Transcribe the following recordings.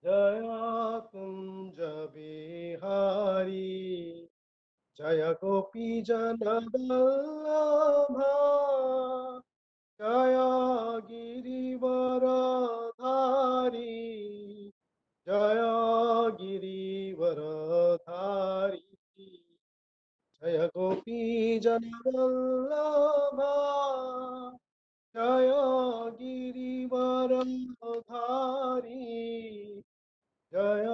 जय कुंज बिहारी जय गोपी जन वल्लभा जय गिरिवरधारी जय गिरिवरधारी जय गोपी जन वल्लभा जय गिरिवरधारी जय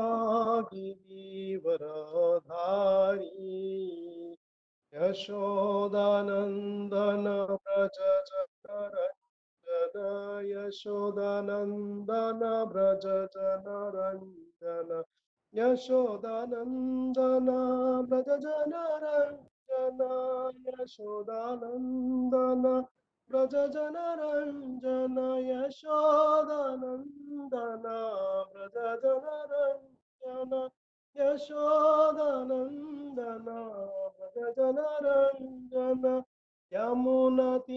गिरिवरधारी यशोदानन्दन व्रज जनरञ्जन यशोदानन्दन व्रज जनरञ्जन यशोदानन्दन व्रज जनरञ्जन यशोदानन्दन व्रज जनरञ्जन यशोदानन्दन व्रज जनरञ्जन यशोदानन्दन व्रज जनरञ्जन यमुनतीरवनचारी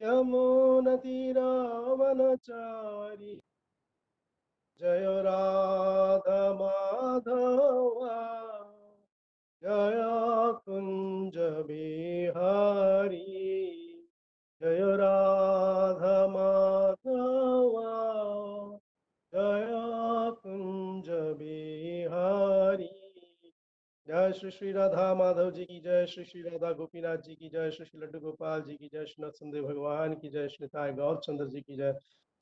यमुनतीरवनचारी जय राधा माधवा जय कुंज बिहारी जय राधा माधवा जय कुंज बिहारी जय श्री श्री राधा माधव जी की जय, श्री श्री राधा गोपीनाथ जी की जय, श्री श्री लड्डू गोपाल जी की जय, श्री नरसिंह भगवान की जय, श्री निताय गौर चंद्र जी की जय,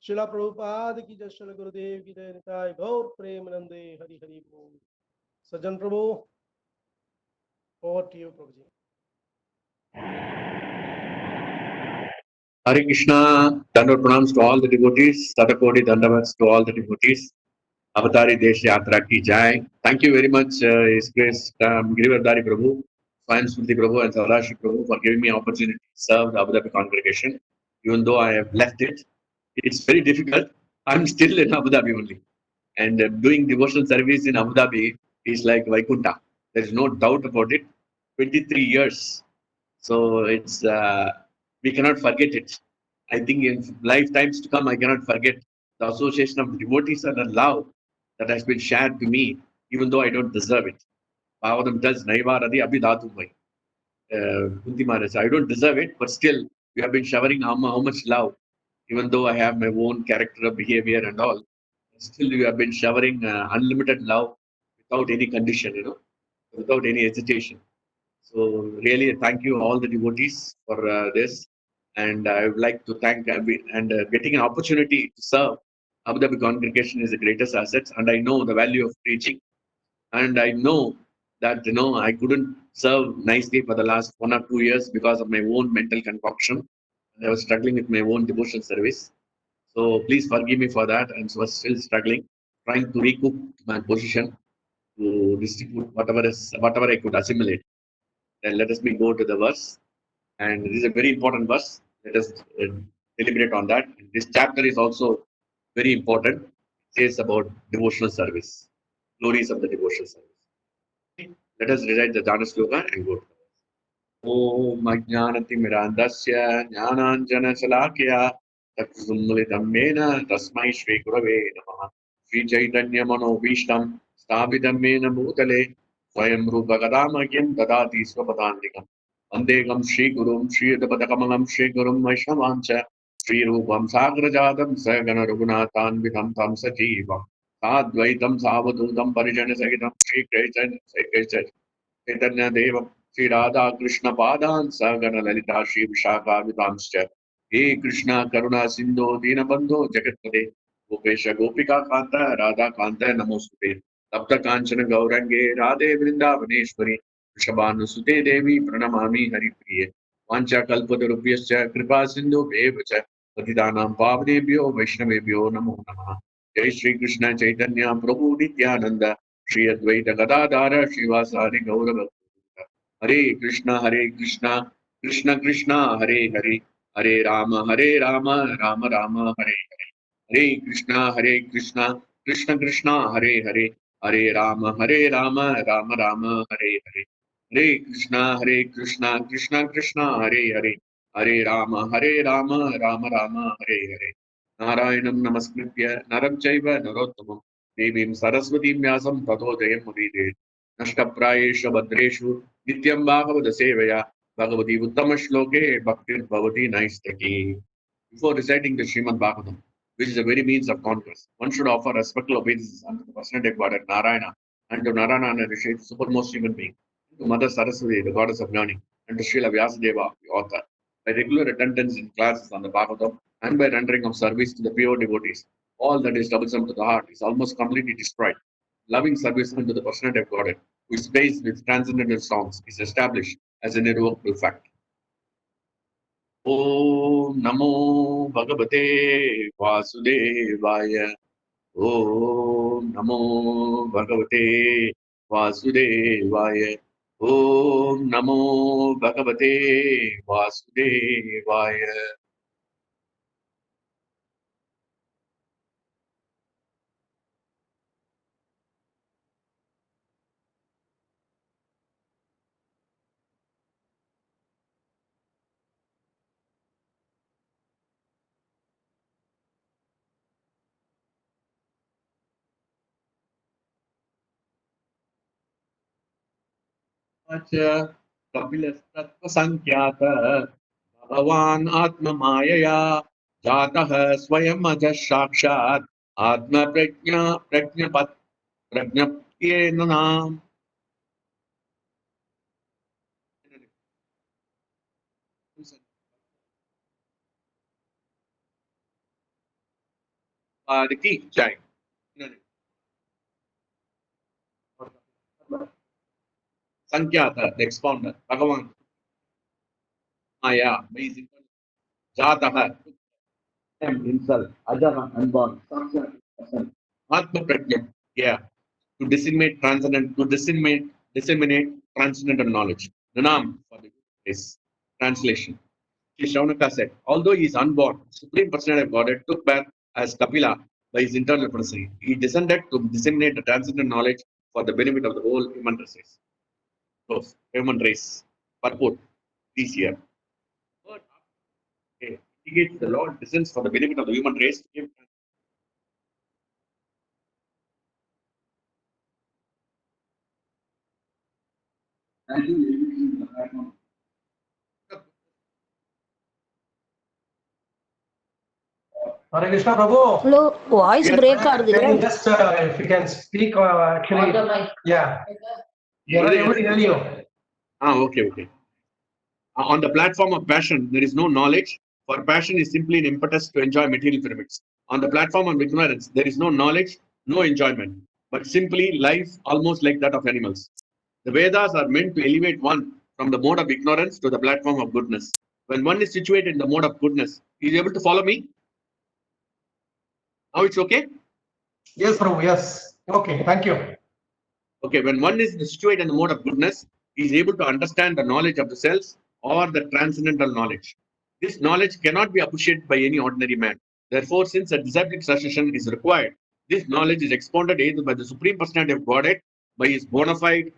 श्रीला प्रभुपाद की जय, श्री गुरुदेव की जय, निताय गौर प्रेम नंदे हरि हरि बोल। Sajjan Prabhu, over to you Prabhu ji. Hare Krishna, Dandavad pranams to all the devotees, Satakoti Dandavats to all the devotees. Avatari Desh Yatra ki jai. Thank you very much, His Grace Girivardhari Prabhu, Swayam Smriti Prabhu and Saurashi Prabhu for giving me opportunity to serve the Abu Dhabi congregation. Even though I have left it, it's very difficult. I'm still in Abu Dhabi only. And doing devotional service in Abu Dhabi is like Vaikunta. There is no doubt about it. 23 years. So it's we cannot forget it. I think in lifetimes to come, I cannot forget the association of devotees and the love that has been shared to me, even though I don't deserve it. Bhagavatam tells, Naivaradi Abhidhatu Vai. Kunti Maharaj, I don't deserve it, but still, you have been showering how much love, even though I have my own character of behavior and all. Still, you have been showering unlimited love without any condition, without any hesitation. So really, thank you all the devotees for this, and I would like to thank getting an opportunity to serve Abu Dhabi congregation is the greatest asset, and I know the value of preaching, and I know that I couldn't serve nicely for the last 1 or 2 years because of my own mental concoction, and I was struggling with my own devotion service. So please forgive me for that, and so I was still struggling, trying to recoup my position to distribute whatever I could assimilate. Then let us go to the verse. And this is a very important verse. Let us deliberate on that. This chapter is also very important. It says about devotional service, glories of the devotional service. Let us recite the Jnana Sloka and go to the verse. Om Ajnanatimirandasya Jnananjana Salakya Taksumulitam Mena Tasmai Shri Gurave Namaha Shri Chaitanya Mano Vishtam Sthapitam Mena Bhutale Swayam Rupa Kadamakyam Dadati Swapadantikam Vandegam Shri Gurum Shri Adapatakamanam Shri Gurum Vaishnavancha Shri Rupam Sagrajadam Sagana Raghunathan Vidam Tam Sajivam Sadvaitam Savadutam Parijana Sagitam Shri Chaitanya Chaitanya Devam Sri Radha Krishna Padan Sagana Lalita Shri Vishaka Vidamscha He Krishna Karuna Sindhu Dinabandhu Jagatpade Gopesha Gopika Kanta Radha Kanta Namostute Tapta Kanchana Gaurange Radhe Vrindavaneshwari Vrishabhanu Sute Devi Pranamami Haripriye Vancha Kalpatarupyascha Kripa Sindhu Bevacha Patidanam Pavnebhyo Vaishnavebhyo Namo Namaha Jai Shri Krishna Chaitanya Prabhu Nityananda Shri Advaita Gadadhara Shivasari Gaurava Hare Krishna Krishna Krishna Hare Hare Hare Rama Rama Rama Hare Hare Hare Krishna Krishna Krishna Hare Hare Hare Rama Rama Rama Hare Hare Hare Krishna Krishna Krishna Hare Hare Hare Rama Rama Rama Hare Hare नारायणं नमस्कृत्य नरं चैव नरोत्तमं देवीं सरस्वतीं व्यासं ततो जयमुदीरयेत् नष्टप्रायेषु भद्रेषु नित्यं भागवत सेवया Bhagwati उत्तमश्लोके भक्तिर्भवति नैष्ठिकी. Before reciting the Srimad Bhagavatam, which is the very means of conquest, one should offer respectful obeisances unto the personality of Godhead Narayana, and to Narayana Rishi, the supermost human being, to Mother Saraswati, the goddess of learning, and to Srila Vyasadeva, the author. By regular attendance in classes on the Bhagavatam and by rendering of service to the pure devotees, all that is troublesome to the heart is almost completely destroyed. Loving service unto the personality of Godhead, who is based with transcendental songs, is established as an irrevocable fact. ॐ नमो भगवते वासुदेवाय ॐ नमो भगवते वासुदेवाय ॐ नमो भगवते वासुदेवाय. कपिलस्तत्त्वसङ्ख्यात भगवान् आत्ममायया जातः स्वयम् अजः साक्षात् आत्मप्रज्ञा प्रज्ञप्त्येन नाम. की जय. संख्यात, the expounder, Bhagavan Maya, amazing. Jataha, himself, Ajaha, unborn, Atma Prajna, yeah, to disseminate transcendental knowledge. Nanam, for the is translation. Sri Shaunaka said, although he is unborn, Supreme Personality of Godhead took birth as Kapila by his internal person. He descended to disseminate the transcendental knowledge for the benefit of the whole human race. Human race. Purport, this year. Indicates the Lord descends for the benefit of the human race to give. Hare Krishna Prabhu. Hello, voice Yes. break ಆಗುದಿಲ್ಲ. Can you just if you can speak actually, yeah. Yeah, able to hear you. Okay. On the platform of passion, there is no knowledge, for passion is simply an impetus to enjoy material pyramids. On the platform of ignorance, there is no knowledge, no enjoyment, but simply life almost like that of animals. The Vedas are meant to elevate one from the mode of ignorance to the platform of goodness. When one is situated in the mode of goodness, he is able to follow me. Now it's okay? Yes, Prabhu, yes. Okay, thank you. Okay, when one is situated in the mode of goodness, he is able to understand the knowledge of the self or the transcendental knowledge. This knowledge cannot be appreciated by any ordinary man. Therefore, since a disciplic succession is required, this knowledge is expounded either by the Supreme Personality of Godhead, by his bona fide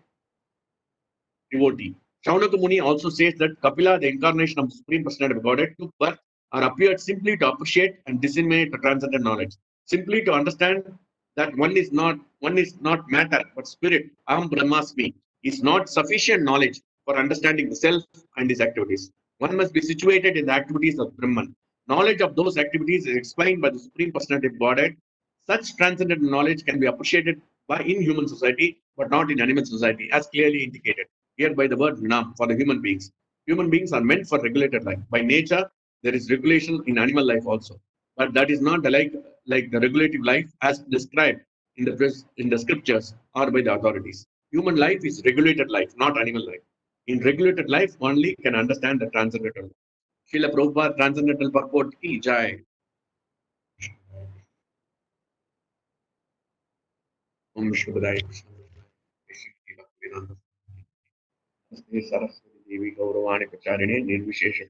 devotee. Shaunaka Muni also says that Kapila, the incarnation of the Supreme Personality of Godhead, took birth or appeared simply to appreciate and disseminate the transcendent knowledge, simply to understand that one is not matter but spirit. Aham Brahmasmi is not sufficient knowledge for understanding the self and his activities. One must be situated in the activities of Brahman. Knowledge of those activities is explained by the Supreme Personality of Godhead. Such transcendent knowledge can be appreciated in human society, but not in animal society, as clearly indicated here by the word Nam for the human beings. Human beings are meant for regulated life. By nature, there is regulation in animal life also, but that is not like the regulative life as described in the scriptures or by the authorities. Human life is regulated life, not animal life. In regulated life, only can understand the transcendental. Srila Prabhupada Transcendental Purport ki jai. Om Shubhadaya Krishna. Saraswati Devi Gauravani Pacharine Nirvishesha.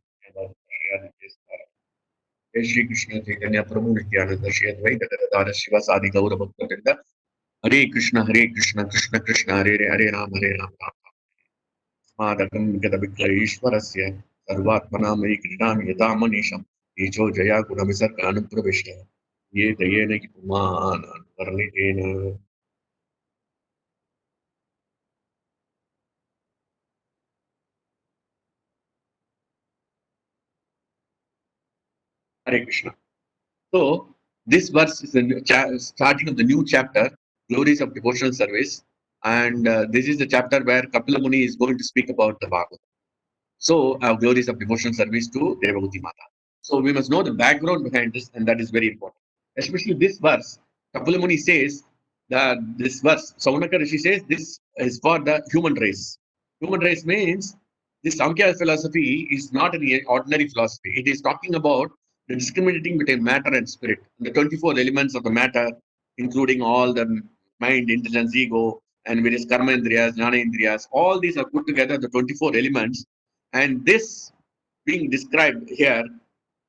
Shri Krishna Chaitanya Prabhu Nityananda Shri Advaita Gadadhara Shiva Sadi Gaura Bhakta Vrinda. Hare Krishna Krishna Krishna Hare Ram Madakam Gadabhikla Ishwarasya Sarvatmanam Kritam Yata Manisham ईचो Jaya गुणविसर्ग अनुप्रविष्ट ये दयेन हि पुमान् वर्णितेन. Hare Krishna. So this verse is the starting of the new chapter, glories of devotional service, and this is the chapter where Kapila Muni is going to speak about the Bhagavad. So, glories of devotional service to Devavati Mata. So, we must know the background behind this, and that is very important. Especially this verse, Kapila Muni says that this verse, Saunaka Rishi says this is for the human race. Human race means this Samkhya philosophy is not an ordinary philosophy. It is talking about the discriminating between matter and spirit, the 24 elements of the matter, including all the mind, intelligence, ego, and various karma indriyas, jnana indriyas. All these are put together, the 24 elements, and this being described here,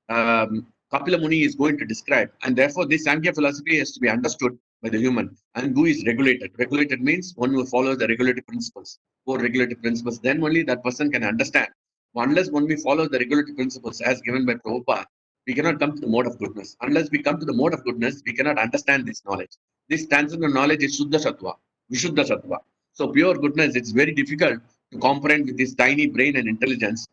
Kapila Muni is going to describe, and therefore this Sankhya philosophy has to be understood by the human. And who is regulated? Regulated means one who follows the regulative principles, four regulative principles. Then only that person can understand. Unless one we follow the regulative principles as given by Prabhupada, we cannot come to the mode of goodness. Unless we come to the mode of goodness, we cannot understand this knowledge. This transcendental knowledge is Shuddha Sattva, Vishuddha Sattva. So pure goodness, it's very difficult to comprehend with this tiny brain and intelligence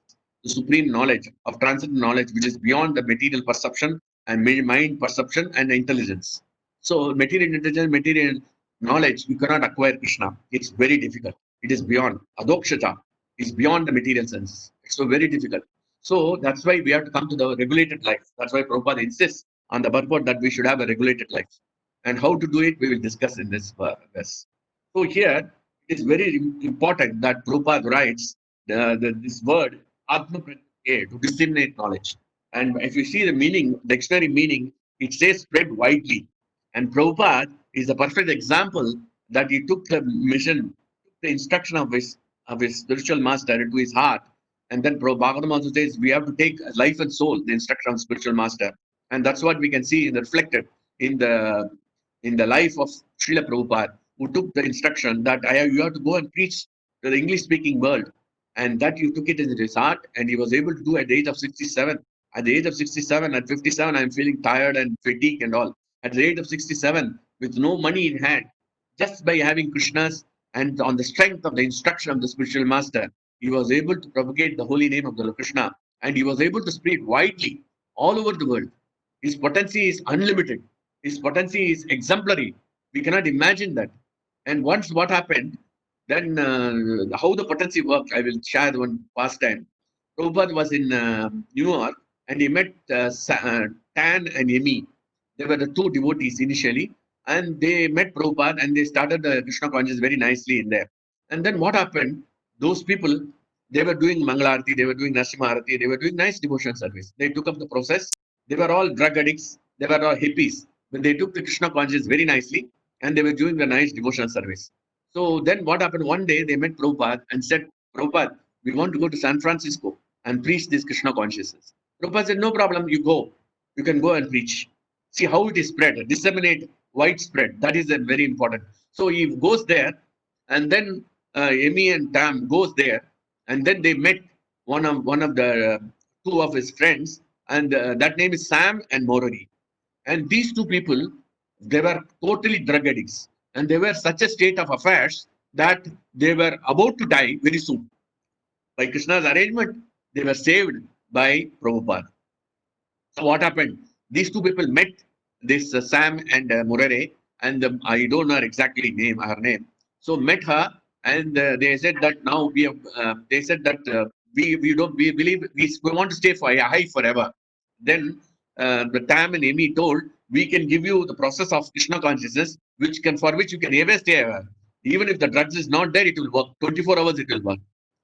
the supreme knowledge of transcendent knowledge, which is beyond the material perception and mind perception and intelligence. So, material intelligence, material knowledge, you cannot acquire Krishna. It's very difficult. It is beyond. Adokshata is beyond the material sense. It's so very difficult. So, that's why we have to come to the regulated life. That's why Prabhupada insists on the purport that we should have a regulated life. And how to do it, we will discuss in this verse. So, here it is very important that Prabhupada writes this word Atma Pratyaya, to disseminate knowledge. And if you see the meaning, dictionary meaning, it says spread widely. And Prabhupada is a perfect example that he took the mission, the instruction of his spiritual master into his heart. And then Bhagavatam also says we have to take life and soul, the instruction of spiritual master. And that's what we can see reflected in the life of Srila Prabhupada, who took the instruction that you have to go and preach to the English speaking world, and that you took it in his heart, and he was able to do at the age of 67. At the age of 67, at 57, I'm feeling tired and fatigued and all. At the age of 67, with no money in hand, just by having Krishna's and on the strength of the instruction of the spiritual master, he was able to propagate the holy name of the Lord Krishna, and he was able to spread widely all over the world. His potency is unlimited. His potency is exemplary. We cannot imagine that. And once what happened, then how the potency worked, I will share one past time. Prabhupada was in New York and he met Tan and Emi. They were the two devotees initially, and they met Prabhupada and they started the Krishna consciousness very nicely in there. And then what happened? Those people, they were doing Mangalarti, they were doing Narasimha, they were doing nice devotion service. They took up the process. They were all drug addicts, they were all hippies. But they took the Krishna consciousness very nicely and they were doing the nice devotional service. So then what happened? One day they met Prabhupada and said, Prabhupada, we want to go to San Francisco and preach this Krishna consciousness. Prabhupada said, no problem, you go. You can go and preach. See how it is spread, disseminate, widespread. That is very important. So he goes there, and then Emi and Tam goes there, and then they met one of the two of his friends, and that name is Sam and Morari. And these two people, they were totally drug addicts, and they were such a state of affairs that they were about to die very soon. By Krishna's arrangement, they were saved by Prabhupada. So what happened? These two people met, this Sam and Murare, and I don't know exactly her name. So met her, and they said that now we have. They said that we believe we want to stay for high forever. Then the Tam and Amy told, we can give you the process of Krishna consciousness, for which you can ever stay ever. Even if the drugs is not there, it will work. 24 hours it will work.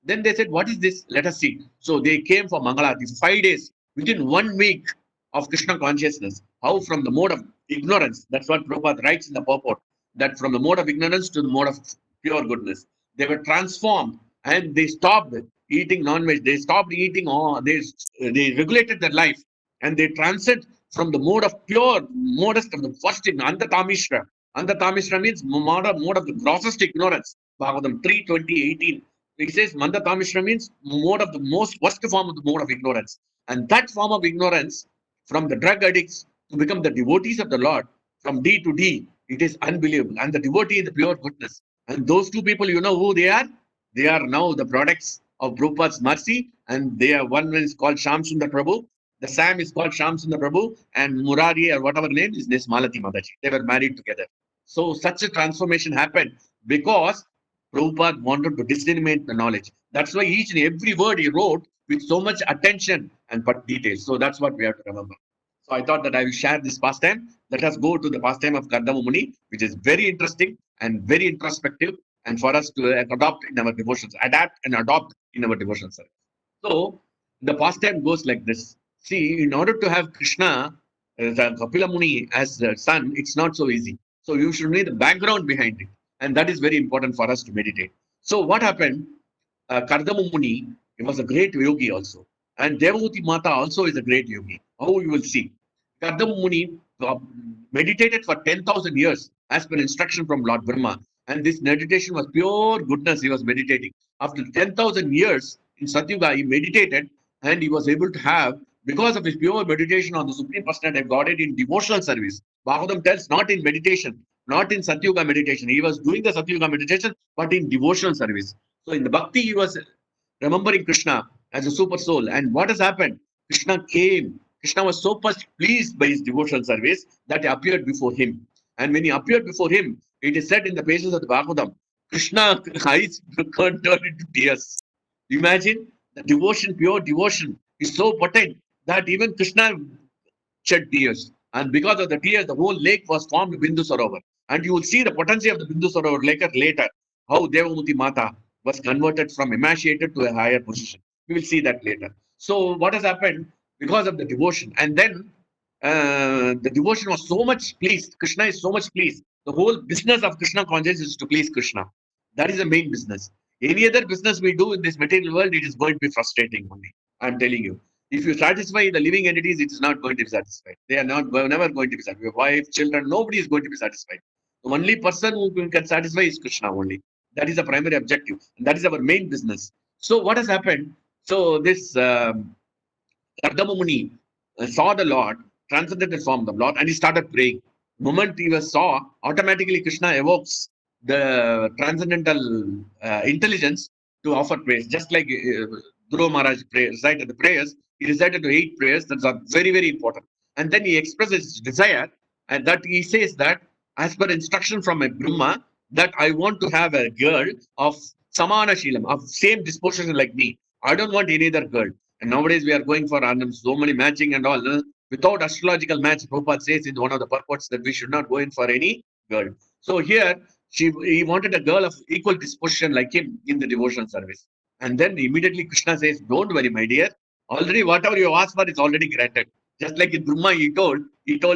Then they said, what is this? Let us see. So they came for Mangalarti for 5 days. Within 1 week of Krishna consciousness, how from the mode of ignorance, that's what Prabhupada writes in the purport, that from the mode of ignorance to the mode of pure goodness, they were transformed and they stopped eating non-veg. They stopped eating, they regulated their life and they transcend from the mode of pure, modest of the first in Antatamishra. Antatamishra means mode of the grossest ignorance. Bhagavatam 3:20:18. It says Mandatamishra means mode of the most worst form of the mode of ignorance. And that form of ignorance from the drug addicts to become the devotees of the Lord from D to D. It is unbelievable. And the devotee is the pure goodness. And those two people, you know who they are? They are now the products of Prabhupada's mercy. And they are one is called Sham Sundar Prabhu. The Sam is called Sham Sundar Prabhu. And Murari or whatever name is this Malati Mataji. They were married together. So such a transformation happened because Prabhupada wanted to disseminate the knowledge. That's why each and every word he wrote with so much attention and but details. So that's what we have to remember. So I thought that I will share this pastime. Let us go to the pastime of Kardama Muni, which is very interesting and very introspective, and for us to adopt in our devotions, adapt and adopt in our devotions. So the pastime goes like this. See, in order to have Krishna, the Kapila Muni as the son, it's not so easy. So you should know the background behind it, and that is very important for us to meditate. So what happened? Kardama Muni, he was a great yogi also. And Devahuti Mata also is a great yogi. How you will see. Kardama Muni meditated for 10,000 years as per instruction from Lord Brahma. And this meditation was pure goodness. He was meditating. After 10,000 years in Satyuga, he meditated and he was able to have, because of his pure meditation on the Supreme Personality of Godhead in devotional service. Bhagavatam tells not in meditation, not in Satyuga meditation. He was doing the Satyuga meditation, but in devotional service. So in the bhakti, he was remembering Krishna as a super soul. And what has happened? Krishna came. Krishna was so much pleased by his devotional service that he appeared before him. And when he appeared before him, it is said in the pages of the Bhagavatam, Krishna eyes turned into tears. Imagine the devotion, pure devotion is so potent that even Krishna shed tears. And because of the tears, the whole lake was formed Bindu Sarovar. And you will see the potency of the Bindu Sarovar later, how Devamuti Mata was converted from emaciated to a higher position. We will see that later. So what has happened because of the devotion? And then the devotion was so much pleased. Krishna is so much pleased. The whole business of Krishna consciousness is to please Krishna. That is the main business. Any other business we do in this material world, it is going to be frustrating only. I'm telling you. If you satisfy the living entities, it is not going to be satisfied. They are not never going to be satisfied. Your wife, children, nobody is going to be satisfied. The only person who can satisfy is Krishna only. That is the primary objective. And that is our main business. So what has happened? So this Kardama Muni saw the Lord, transcendental form of the Lord, and he started praying. The moment he was saw, automatically Krishna evokes the transcendental intelligence to offer praise. Just like Dhruva Maharaj recited the prayers, he recited to 8 prayers that are very, very important. And then he expresses his desire, and that he says that as per instruction from a Brahma, that I want to have a girl of Samana Shilam, of same disposition like me. I don't want any other girl. And nowadays we are going for so many matching and all. Without astrological match, Prabhupada says in one of the purports that we should not go in for any girl. So here, he wanted a girl of equal disposition like him in the devotional service. And then immediately Krishna says, don't worry, my dear. Already whatever you asked for is already granted. Just like in Brahma, he told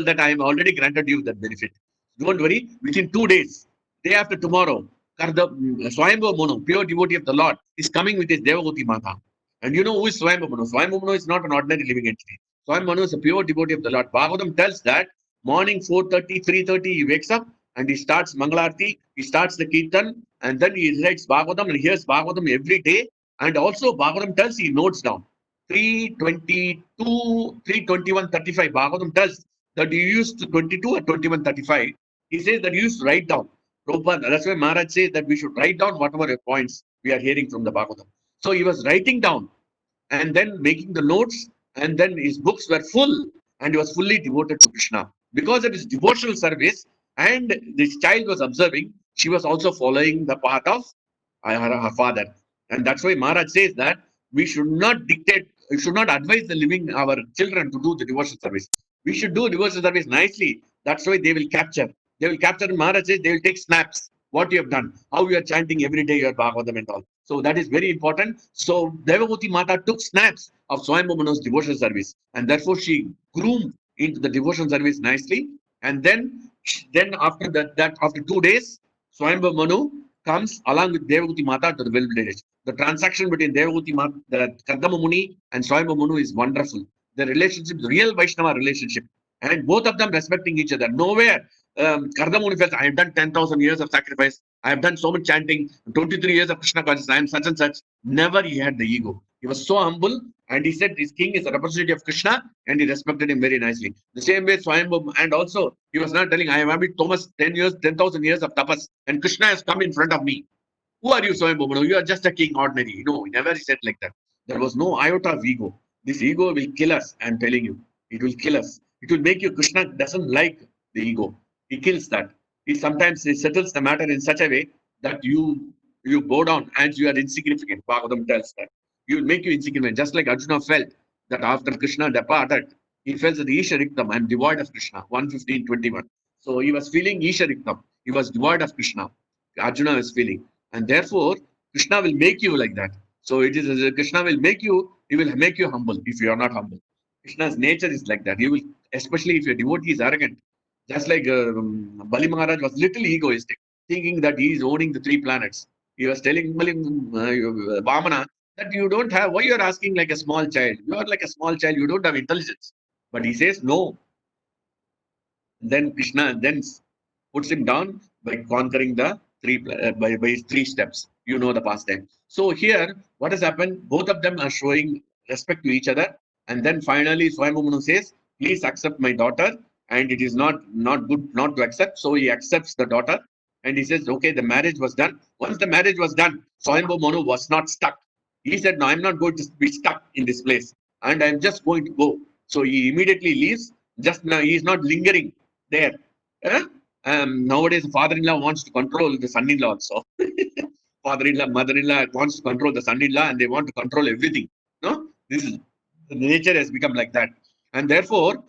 that I am already granted you that benefit. Don't worry, within 2 days, day after tomorrow, Swayambhu Manu, pure devotee of the Lord, is coming with his Devahuti Mata. And you know who is Swayambhu Manu? Swayambhu Manu is not an ordinary living entity. Swayambhu Manu is a pure devotee of the Lord. Bhagavatam tells that morning 4:30, 3:30, he wakes up and he starts Mangalarti, he starts the Kirtan, and then he recites Bhagavatam and hears Bhagavatam every day. And also Bhagavatam tells he notes down. 3:22, 3:21, 35. Bhagavatam tells that he used to 22 and 21, 35. He says that he used to write down. Prabhupada, that's why Maharaj says that we should write down whatever points we are hearing from the Bhagavatam. So he was writing down and then making the notes, and then his books were full, and he was fully devoted to Krishna. Because of his devotional service, and this child was observing, she was also following the path of her father. And that's why Maharaj says that we should not dictate, we should not advise the living, our children to do the devotional service. We should do devotional service nicely. That's why they will capture. They will capture, Maharaj says, they will take snaps. What you have done, how you are chanting every day your Bhagavatam and all. So that is very important. So Devahuti Mata took snaps of Swayambhu Manu's devotional service, and therefore she groomed into the devotional service nicely. And then after that after 2 days, Swayambhu Manu comes along with Devahuti Mata to the village. The transaction between Devahuti Mata, the Kardama Muni and Swayambhu Manu is wonderful. The relationship, the real Vaishnava relationship, and both of them respecting each other. Nowhere Kardama Muni felt, I have done 10,000 years of sacrifice. I have done so much chanting, 23 years of Krishna consciousness. I am such and such. Never he had the ego. He was so humble, and he said his king is a representative of Krishna, and he respected him very nicely. The same way Swayambhu, and also he was not telling, I have been Thomas 10 years, 10,000 years of tapas, and Krishna has come in front of me. Who are you, Swayambhu? No, you are just a king, ordinary. No, he never said like that. There was no iota of ego. This ego will kill us, I'm telling you. It will kill us. It will make you, Krishna doesn't like the ego. He kills that. He settles the matter in such a way that you go down and you are insignificant. Bhagavatam tells that. He will make you insignificant. Just like Arjuna felt that after Krishna departed, he felt that Isha Riktam, I'm devoid of Krishna. 1:15:21. So he was feeling Isha Riktam. He was devoid of Krishna. Arjuna was feeling. And therefore, Krishna will make you like that. So it is Krishna will make you, he will make you humble if you are not humble. Krishna's nature is like that. He will, especially if your devotee is arrogant. Just like Bali Maharaj was little egoistic, thinking that he is owning the 3 planets. He was telling Vamana that you don't have, why you are asking like a small child? You are like a small child, you don't have intelligence. But he says, no. Then Krishna then puts him down by conquering the by his 3 steps. You know the pastime. So here, what has happened? Both of them are showing respect to each other, and then finally Swayambhu says, "Please accept my daughter." And it is not good not to accept, so he accepts the daughter, and he says, "Okay, the marriage was done." Once the marriage was done, Swayambhu Manu was not stuck. He said, "No, I'm not going to be stuck in this place, and I'm just going to go." So he immediately leaves. Just now, he is not lingering there. Eh? Nowadays, father-in-law wants to control the son-in-law also. Father-in-law, mother-in-law wants to control the son-in-law, and they want to control everything. No, this is the nature has become like that, and therefore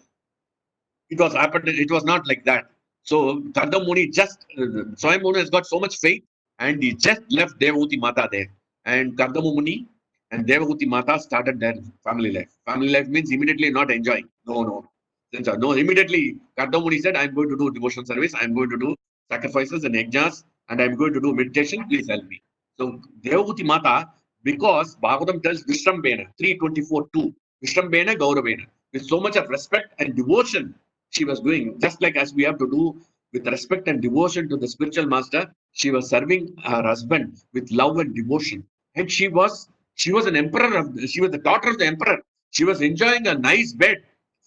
it was happened. It was not like that. So Kardamuni just Swayambhu has got so much faith, and he just left Devahuti Mata there, and Kardamuni and Devahuti Mata started their family life. Family life means immediately not enjoying. No. Immediately Kardamuni said, "I'm going to do devotional service. I'm going to do sacrifices and yajnas, and I'm going to do meditation. Please help me." So Devahuti Mata, because Bhagavatam tells Vishrambena 3:24:2, Vishrambena Gauravena, with so much of respect and devotion she was doing, just like as we have to do with respect and devotion to the spiritual master. She was serving her husband with love and devotion, and she was an emperor she was the daughter of the emperor. She was enjoying a nice bed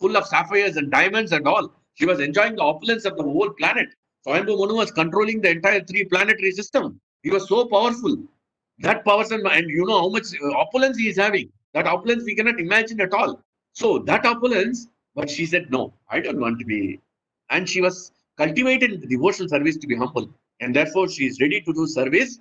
full of sapphires and diamonds and all. She was enjoying the opulence of the whole planet. Swayambhu Manu was controlling the entire 3 planetary system. He was so powerful. That power, and you know how much opulence he is having. That opulence we cannot imagine at all. So that opulence, but she said, "No, I don't want to be." And she was cultivated in the devotional service to be humble. And therefore, she is ready to do service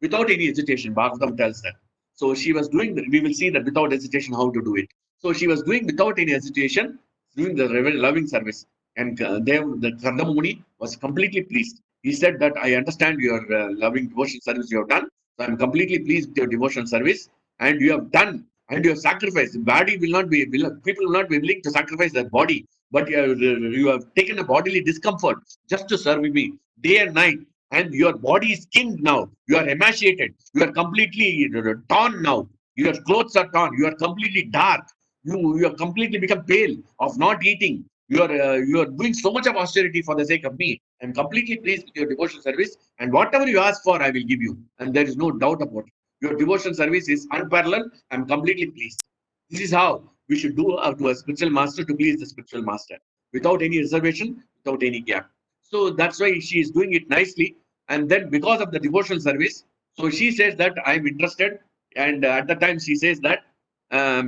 without any hesitation. Bhagavatam tells that. So she was doing, we will see that without hesitation how to do it. So she was doing without any hesitation, doing the loving service. And the Kardamuni was completely pleased. He said that, "I understand your loving devotional service you have done. So I'm completely pleased with your devotional service. And you have done, and you have sacrificed. The body will not be, people will not be willing to sacrifice their body. But you have taken a bodily discomfort just to serve me day and night. And your body is skinned now. You are emaciated. You are completely torn now. Your clothes are torn. You are completely dark. You have completely become pale of not eating. You are doing so much of austerity for the sake of me. I'm completely pleased with your devotional service, and whatever you ask for, I will give you. And there is no doubt about it. Your devotional service is unparalleled. I'm completely pleased." This is how we should do to a spiritual master to please the spiritual master, without any reservation, without any gap. So that's why she is doing it nicely. And then because of the devotional service, so she says that I'm interested. And at the time she says that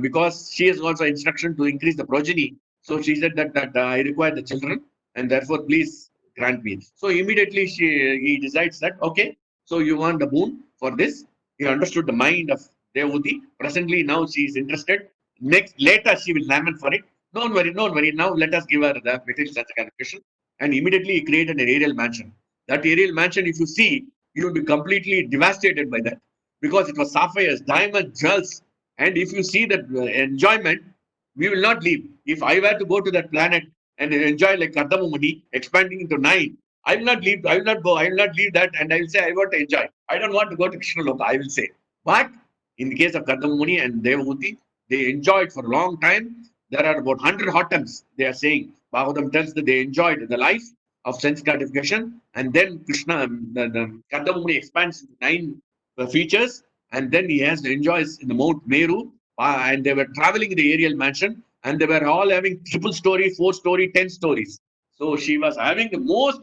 because she has also instruction to increase the progeny. So she said that I require the children, and therefore please grant me. So immediately he decides that, okay, so you want the boon for this. He understood the mind of Devahuti. Presently now she is interested. Later she will lament for it. Don't worry, don't worry. Now let us give her the material sanctification. And immediately he created an aerial mansion. That aerial mansion, if you see, you will be completely devastated by that, because it was sapphires, diamonds, jewels. And if you see that enjoyment, we will not leave. If I were to go to that planet and enjoy like Kardamumuni, expanding into 9, I will not leave. I will not go. I will not leave that. And I will say, I want to enjoy. I don't want to go to Krishna Loka, I will say. But in the case of Kardamumuni and Devahuti, they enjoyed for a long time. There are about 100 hotams, they are saying. Bhagavatam tells that they enjoyed the life of sense gratification. And then Krishna, the Kardamumuni expands into 9 features. and then he has to enjoy in the Mount Meru, and they were traveling in the aerial mansion, and they were all having triple story, 4 story, 10 stories. So she was having the most,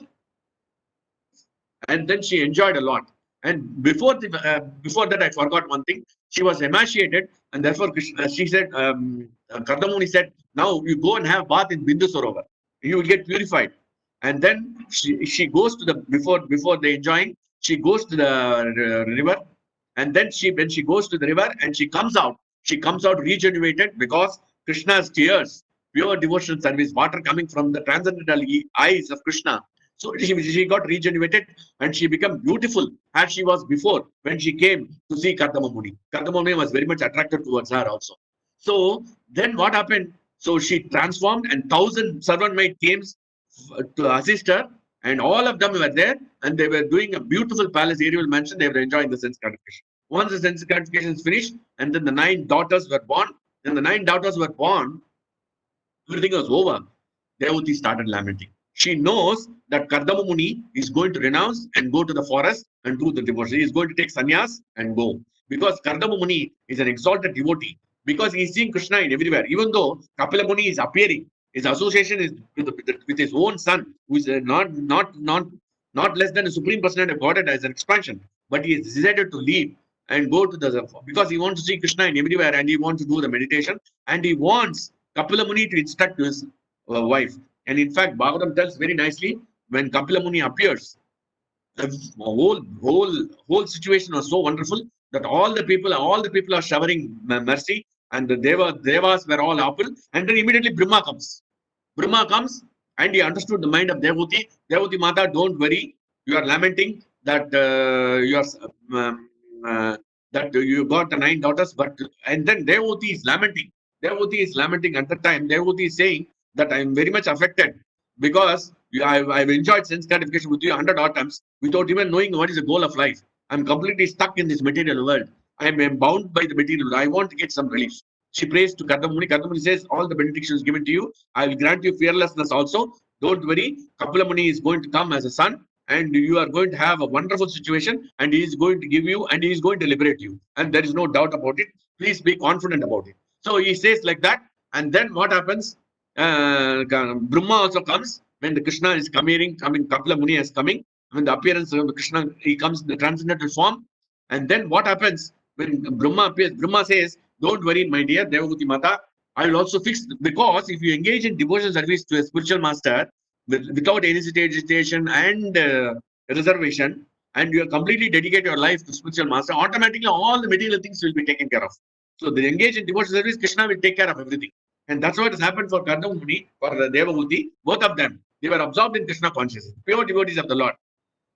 and then she enjoyed a lot. And before that, I forgot one thing. She was emaciated, and therefore she said, Kardamuni said, "Now you go and have bath in Bindu Sarovar. You will get purified." And then she goes to the before they enjoying. She goes to the river, and then when she goes to the river and she comes out regenerated because Krishna's tears, pure devotional service, water coming from the transcendental eyes of Krishna. So she got regenerated and she became beautiful as she was before when she came to see Kardama Muni. Kardama Muni was very much attracted towards her also. So then what happened? So she transformed and 1,000 servant maid came to assist her, and all of them were there, and they were doing a beautiful palace aerial mansion. They were enjoying the sense gratification. Once the sense gratification is finished, and then the 9 daughters were born. Then the 9 daughters were born, everything was over. Devati started lamenting. She knows that Kardama Muni is going to renounce and go to the forest and do the devotion. He is going to take sannyas and go. Because Kardama Muni is an exalted devotee. Because he is seeing Krishna in everywhere. Even though Kapila Muni is appearing, his association is with his own son, who is not less than a supreme personality of Godhead as an expansion. But he has decided to leave and go to the, because he wants to see Krishna in everywhere and he wants to do the meditation and he wants Kapila Muni to instruct his wife. And in fact, Bhagavatam tells very nicely when Kapila Muni appears, the whole situation was so wonderful that all the people are showering mercy, and the devas were all apple, and then immediately Brahma comes. Brahma comes and he understood the mind of Devati. Devati Mata, don't worry, you are lamenting that that you got the 9 daughters, but and then Devati is lamenting. Devati is lamenting at the time. Devati is saying that I am very much affected because I've enjoyed sense gratification with you 100 odd times without even knowing what is the goal of life. I'm completely stuck in this material world. I am bound by the material world. I want to get some relief. She prays to Kardamuni. Kardamuni says, all the benedictions given to you, I will grant you fearlessness also. Don't worry, Kapila Muni is going to come as a son, and you are going to have a wonderful situation, and he is going to give you, and he is going to liberate you. And there is no doubt about it. Please be confident about it. So he says like that, and then what happens? Brahma also comes when the Krishna is coming, Kapila Muni is coming. When the appearance of Krishna, he comes in the transcendental form. And then what happens when Brahma appears? Brahma says, don't worry, my dear Devagati Mata, I will also fix, because if you engage in devotional service to a spiritual master without any hesitation and reservation, and you completely dedicate your life to spiritual master, automatically all the material things will be taken care of. So they engage in devotional service, Krishna will take care of everything. And that's what has happened for Kardama Muni, for Devagati, both of them. They were absorbed in Krishna consciousness, pure devotees of the Lord.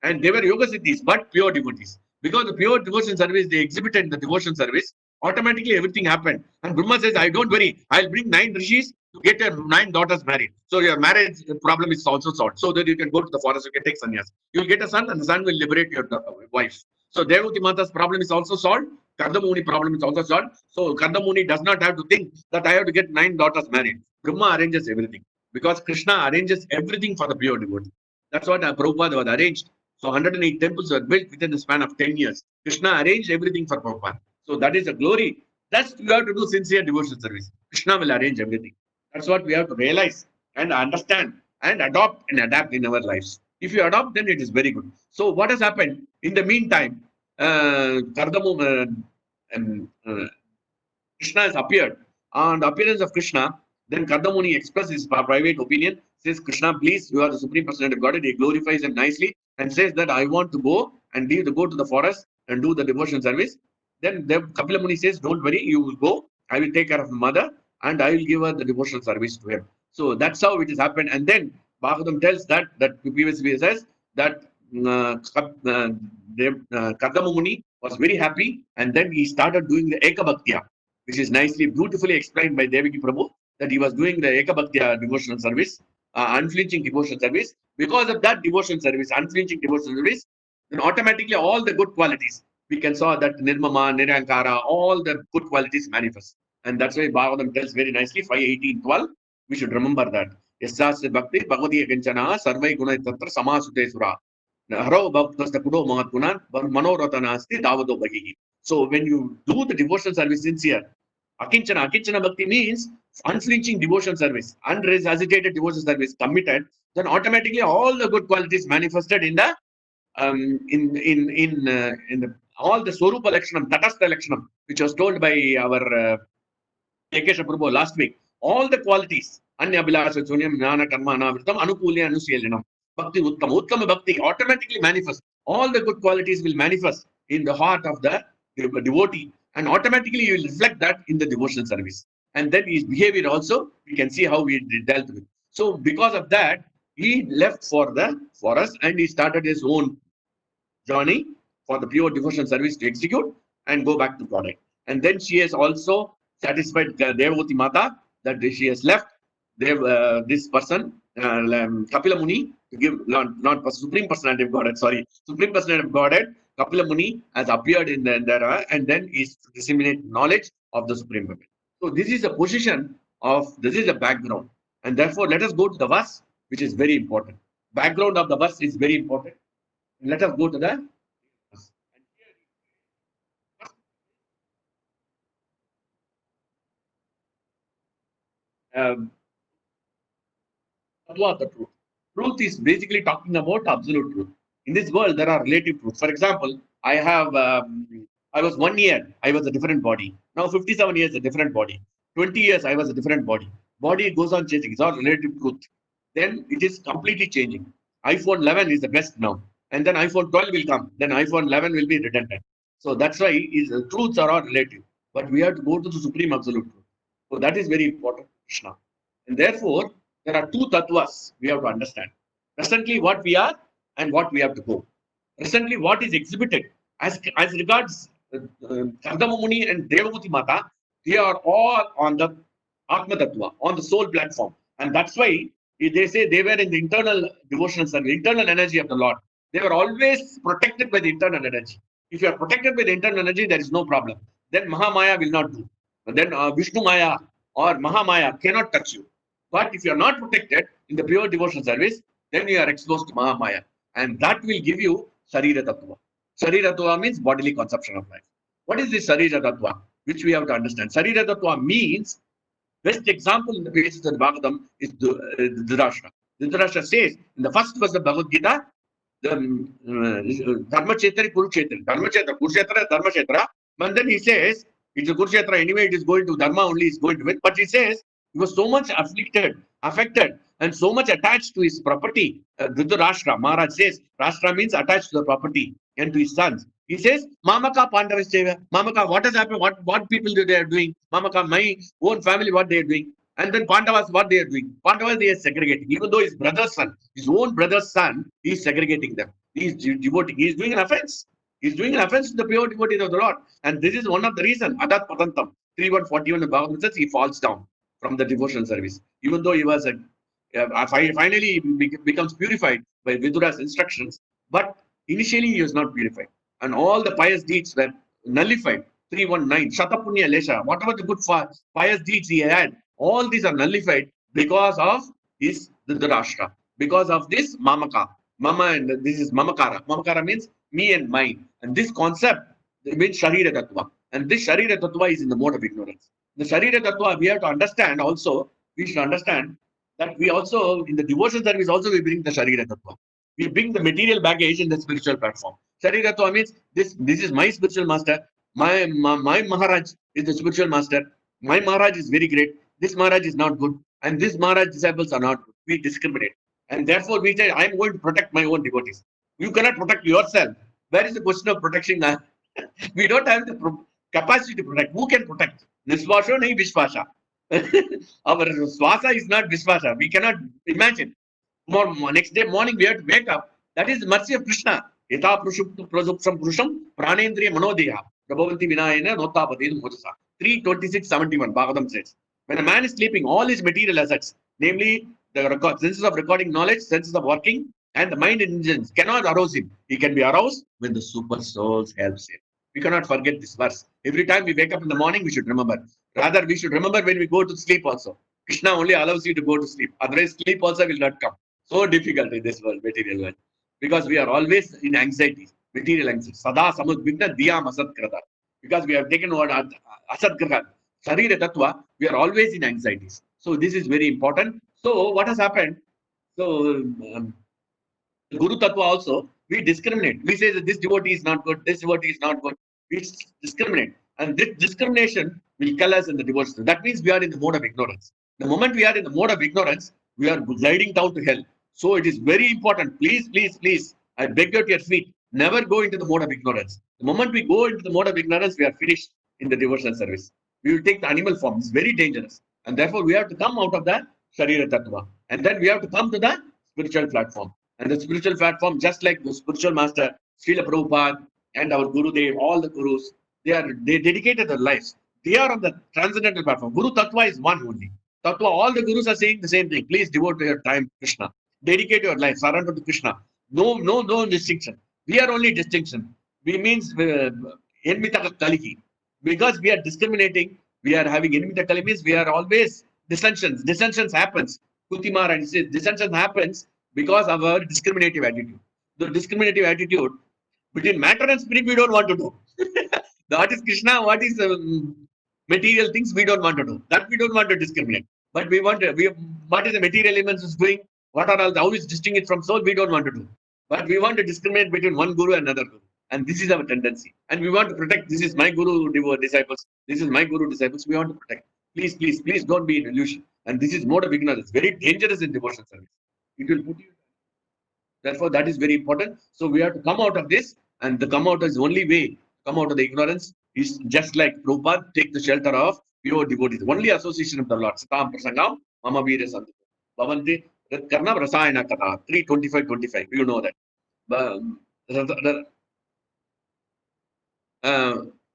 And they were yoga siddhis, but pure devotees. Because the pure devotion service they exhibited the devotion service, automatically everything happened. And Brahma says, I don't worry, I'll bring 9 rishis to get your 9 daughters married. So your marriage problem is also solved. So that you can go to the forest, you can take sannyas. You'll get a son, and the son will liberate your wife. So Devati Mata's problem is also solved. Kardama Muni problem is also solved. So Kardama Muni does not have to think that I have to get 9 daughters married. Brahma arranges everything. Because Krishna arranges everything for the pure devotee. That's what Prabhupada was arranged. So 108 temples were built within the span of 10 years. Krishna arranged everything for Prabhupada. So that is a glory. That's you have to do sincere devotional service. Krishna will arrange everything. That's what we have to realize and understand and adopt and adapt in our lives. If you adopt, then it is very good. So what has happened? In the meantime, Krishna has appeared. On the appearance of Krishna, then Kardamuni expresses his private opinion, says, Krishna, please, you are the Supreme Personality of Godhead. He glorifies him nicely and says that I want to go and go to the forest and do the devotion service. Then Kapila Muni says, don't worry, you will go. I will take care of my mother and I will give her the devotional service to him. So that's how it has happened. And then Bhagavatam tells that previously says that Kardama Muni was very happy, and then he started doing the Ekabhaktya, which is nicely, beautifully explained by Devaki Prabhu, that he was doing the Ekabhaktya devotional service, unflinching devotional service. Because of that devotional service, unflinching devotional service, then automatically all the good qualities, we can saw that Nirmama, Nirankara, all the good qualities manifest. And that's why Bhagavatam tells very nicely, 5:18-12, we should remember that. Yasasya Bhakti, Bhagavati Kanchana, Sarvai Guna Tatra Samasute Sura. Haro Bhaktasta Kudo Mahatgunan, Manoratana Asti, Davado Bhagihi. So when you do the devotional service sincere, akinchana bhakti means unflinching devotional service, unhesitated devotional service, committed, then automatically all the good qualities manifested in the in the all the Swarupa Lakshanam, Tatastha Lakshanam, which was told by our Ekesha Prabhu last week. All the qualities, Anya Abhilasha Sunyam, Jnana Karma Anavritam, Anukulya Anusiyajanam, Bhakti Uttama Bhakti automatically manifest. All the good qualities will manifest in the heart of the devotee, and automatically you will reflect that in the devotional service. And then his behavior also, we can see how he dealt with. So because of that, he left for us and he started his own journey for the pure devotional service to execute and go back to product. And then she has also satisfied Devavati Mata that she has left this person, Kapila Muni, to give not Supreme Personality of Godhead, sorry, Supreme Personality of Godhead. Kapila Muni has appeared in there and then is to disseminate knowledge of the Supreme Being. So this is a position this is a background. And therefore, let us go to the verse, which is very important. Background of the verse is very important. Let us go to the the truth. Truth is basically talking about absolute truth. In this world, there are relative truths. For example, I was 1 year, I was a different body. Now 57 years, a different body. 20 years, I was a different body. Body goes on changing. It's all relative truth. Then it is completely changing. iPhone 11 is the best now. And then iPhone 12 will come. Then iPhone 11 will be redundant. So that's why truths are all relative. But we have to go to the supreme absolute truth. So that is very important, Krishna. And therefore, there are two tattvas we have to understand. Presently, what we are and what we have to go. Presently, what is exhibited as regards Kardama Muni and Devavati Mata, they are all on the Atma Tattva, on the soul platform. And that's why they say they were in the internal devotional service, internal energy of the Lord. They were always protected by the internal energy. If you are protected by the internal energy, there is no problem. Then Mahamaya will not do. Then Vishnu Maya or Mahamaya cannot touch you. But if you are not protected in the pure devotional service, then you are exposed to Mahamaya. And that will give you Sarira Tattva. Sarira Tattva means bodily conception of life. What is this Sarira Tattva? Which we have to understand. Sarira Tattva means, best example in the pages of the Bhagavatam is Dhritarashtra. Dhritarashtra says in the first verse of Bhagavad Gita, Dharma Kshetra, Kurukshetra. Dharma Kshetra, Kurukshetra, Dharma Kshetra. And then he says, it's a Kurukshetra anyway, it is going to Dharma only, is going to it. But he says, he was so much affected, and so much attached to his property. Dhritarashtra, Maharaj says, Rashtra means attached to the property and to his sons. He says, Mamaka Pandavaseva. Mamaka, what has happened? What people they are doing? Mamaka, my own family, what they are doing? And then Pandavas, what they are doing? Pandavas, they are segregating. Even though his brother's son, his own brother's son, he is segregating them. He is devoting. He is doing an offense. He is doing an offense to the pure devotees of the Lord. And this is one of the reasons. Adat Patantam, 3141 of Bhagavad says he falls down from the devotional service. Even though he was finally becomes purified by Vidura's instructions, but initially he was not purified. And all the pious deeds were nullified. 319, Shatapunya Lesha, whatever the good pious deeds he had, all these are nullified because of his Dhritarashtra, because of this Mamaka. Mama, and this is Mamakara. Mamakara means me and mine. And this concept means Sharira Tattva. And this Sharira Tattva is in the mode of ignorance. The Sharira Tattva, we have to understand also, we should understand that we also, in the devotion service, also we bring the Sharira Tattva. We bring the material baggage in the spiritual platform. Sharira Tattva means this is my spiritual master. My Maharaj is the spiritual master. My Maharaj is very great. This Maharaj is not good. And this Maharaj disciples are not good. We discriminate. And therefore we say, I am going to protect my own devotees. You cannot protect yourself. Where is the question of protection? We don't have the capacity to protect. Who can protect? Nisvasha, nahi Vishvasha. Our swasa is not Vishvasha. We cannot imagine. Next day morning we have to wake up. That is the mercy of Krishna. Yatha prasuptam purusham pranendriya manodeha prabhavanti vinayena notapadenu mojasa. 3:26:71 Bhagavatam says. When a man is sleeping, all his material assets, namely the senses of recording knowledge, senses of working, and the mind and intelligence cannot arouse him. He can be aroused when the super souls helps him. We cannot forget this verse. Every time we wake up in the morning, we should remember. Rather, we should remember when we go to sleep also. Krishna only allows you to go to sleep. Otherwise, sleep also will not come. So difficult in this world, material world. Because we are always in anxiety, material anxiety. Sada samudbigna diyam asat krata. because we have taken what Asadgraha, Sarira Tattva, we are always in anxieties. So this is very important. So what has happened? So Guru Tattva also, we discriminate. We say that this devotee is not good, this devotee is not good. We discriminate. And this discrimination will kill us in the devotion. That means we are in the mode of ignorance. The moment we are in the mode of ignorance, we are gliding down to hell. So it is very important. Please, please, please, I beg you at your feet, never go into the mode of ignorance. The moment we go into the mode of ignorance, we are finished in the devotional service. We will take the animal form. It's very dangerous. And therefore, we have to come out of the Sharira Tattva. And then we have to come to the spiritual platform. And the spiritual platform, just like the spiritual master, Srila Prabhupada and our Guru Dev, all the Gurus, they dedicated their lives. They are on the transcendental platform. Guru Tattva is one only. Tattva, all the Gurus are saying the same thing. Please devote your time to Krishna. Dedicate your life, surrender to Krishna. No distinction. We are only distinction. We means Enmita Kaliki. Because we are discriminating, we are having Enmita Kaliki means we are always dissensions. Dissensions happens. Kutimar and says dissension happens because of our discriminative attitude. The discriminative attitude between matter and spirit, we don't want to do. What is Krishna, what is material things, we don't want to do. That we don't want to discriminate. But we want to, what is the material elements is doing, what are all, how is distinguished from soul, we don't want to do. But we want to discriminate between one guru and another guru. And this is our tendency. And we want to protect, this is my guru disciples, this is my guru disciples, we want to protect. Please, please, please don't be in illusion. And this is mode of ignorance, very dangerous in devotional service. It will put you. Therefore, that is very important. So we have to come out of this, and the come out is the only way. Come out of the ignorance is just like Prabhupada, take the shelter of pure devotees. Only association of the Lord. Satam Prasangam, Mama Veera Sandhu. Bhavanti Karna Rasayana Kata. 3:25-25. You know that.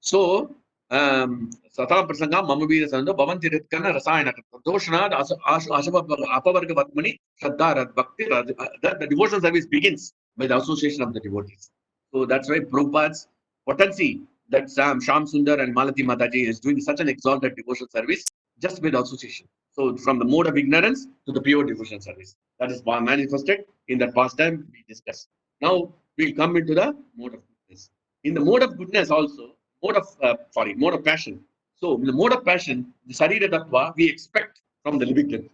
So, Satam Prasangam, Mama Veera Sandhu, Bhavanti Karna Rasayana Kata. Doshana, Apavarga Vatmani, Shraddha, Bhakti. That the devotional service begins by the association of the devotees. So that's why Prabhupada's potency that Sham Sundar and Malati Mataji is doing such an exalted devotional service just with association. So from the mode of ignorance to the pure devotional service. That is manifested in that pastime we discussed. Now we'll come into the mode of goodness. In the mode of goodness also, mode of passion. So in the mode of passion, the Sarira Tattva, we expect from the living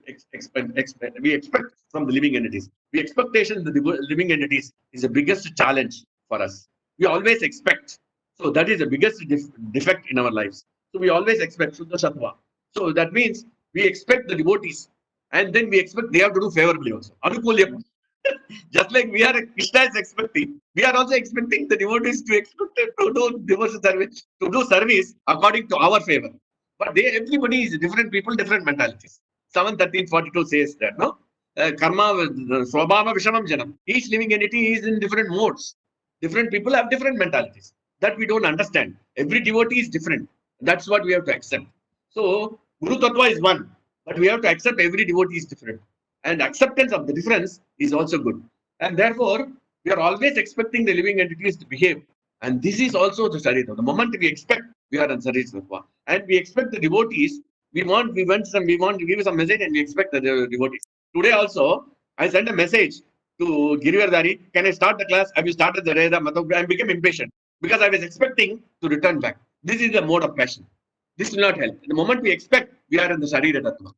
we expect from the living entities. The expectation in the living entities is the biggest challenge for us. We always expect. So that is the biggest defect in our lives. So we always expect Shuddha Sattva. So that means we expect the devotees, and then we expect they have to do favorably also. Anukulyam. Just like we are, Krishna is expecting, we are also expecting the devotees to do devotion service, to do service according to our favor. But everybody is different people, different mentalities. 7:13:42 says that, no? Karma, Swabhava Vishamam Janam. Each living entity is in different modes. Different people have different mentalities that we don't understand. Every devotee is different. That's what we have to accept. So, Guru Tattva is one, but we have to accept every devotee is different. And acceptance of the difference is also good. And therefore, we are always expecting the living entities to behave. And this is also the Sarita. The moment we expect, we are in Sarita. And we expect the devotees, we want to give some message and we expect the devotees. Today also, I sent a message to Girivardhari, can I start the class? Have you started the Reda Mathav? I became impatient because I was expecting to return back. This is the mode of passion. This will not help. The moment we expect, we are in the Sharira Tattva.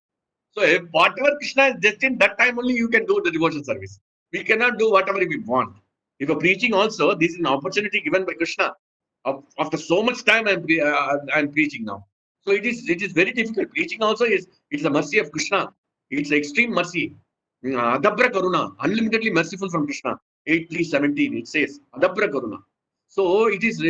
So if whatever Krishna is destined, that time only you can do the devotional service. We cannot do whatever we want. If a preaching also, this is an opportunity given by Krishna. After so much time, I'm preaching now. So it is very difficult. Preaching also it's the mercy of Krishna. It's extreme mercy. Adabra Karuna, unlimitedly merciful from Krishna. 8:3:17, it says Adabra Karuna. So it is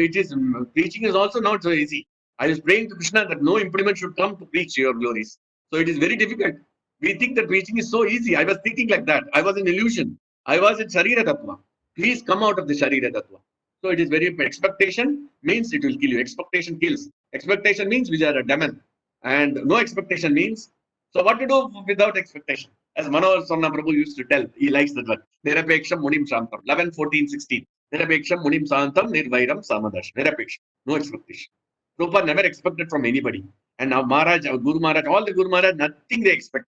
preaching is also not so easy. I was praying to Krishna that no impediment should come to preach your glories. So it is very difficult. We think that preaching is so easy. I was thinking like that. I was in illusion. I was in Sharira Tattva. Please come out of the Sharira Tattva. So it is very expectation means it will kill you. Expectation kills. Expectation means we are a demon. And no expectation means, so what to do without expectation? As Manohar Sonna Prabhu used to tell, he likes that word. Nirapeksham Munim Shantam. 11, 14, 16. Nirapeksham Munim Santam Nirvairam Samadash. Nirapeksham. No expectation. Prabhupada never expected from anybody. And now Maharaj, Guru Maharaj, all the Guru Maharaj, nothing they expect.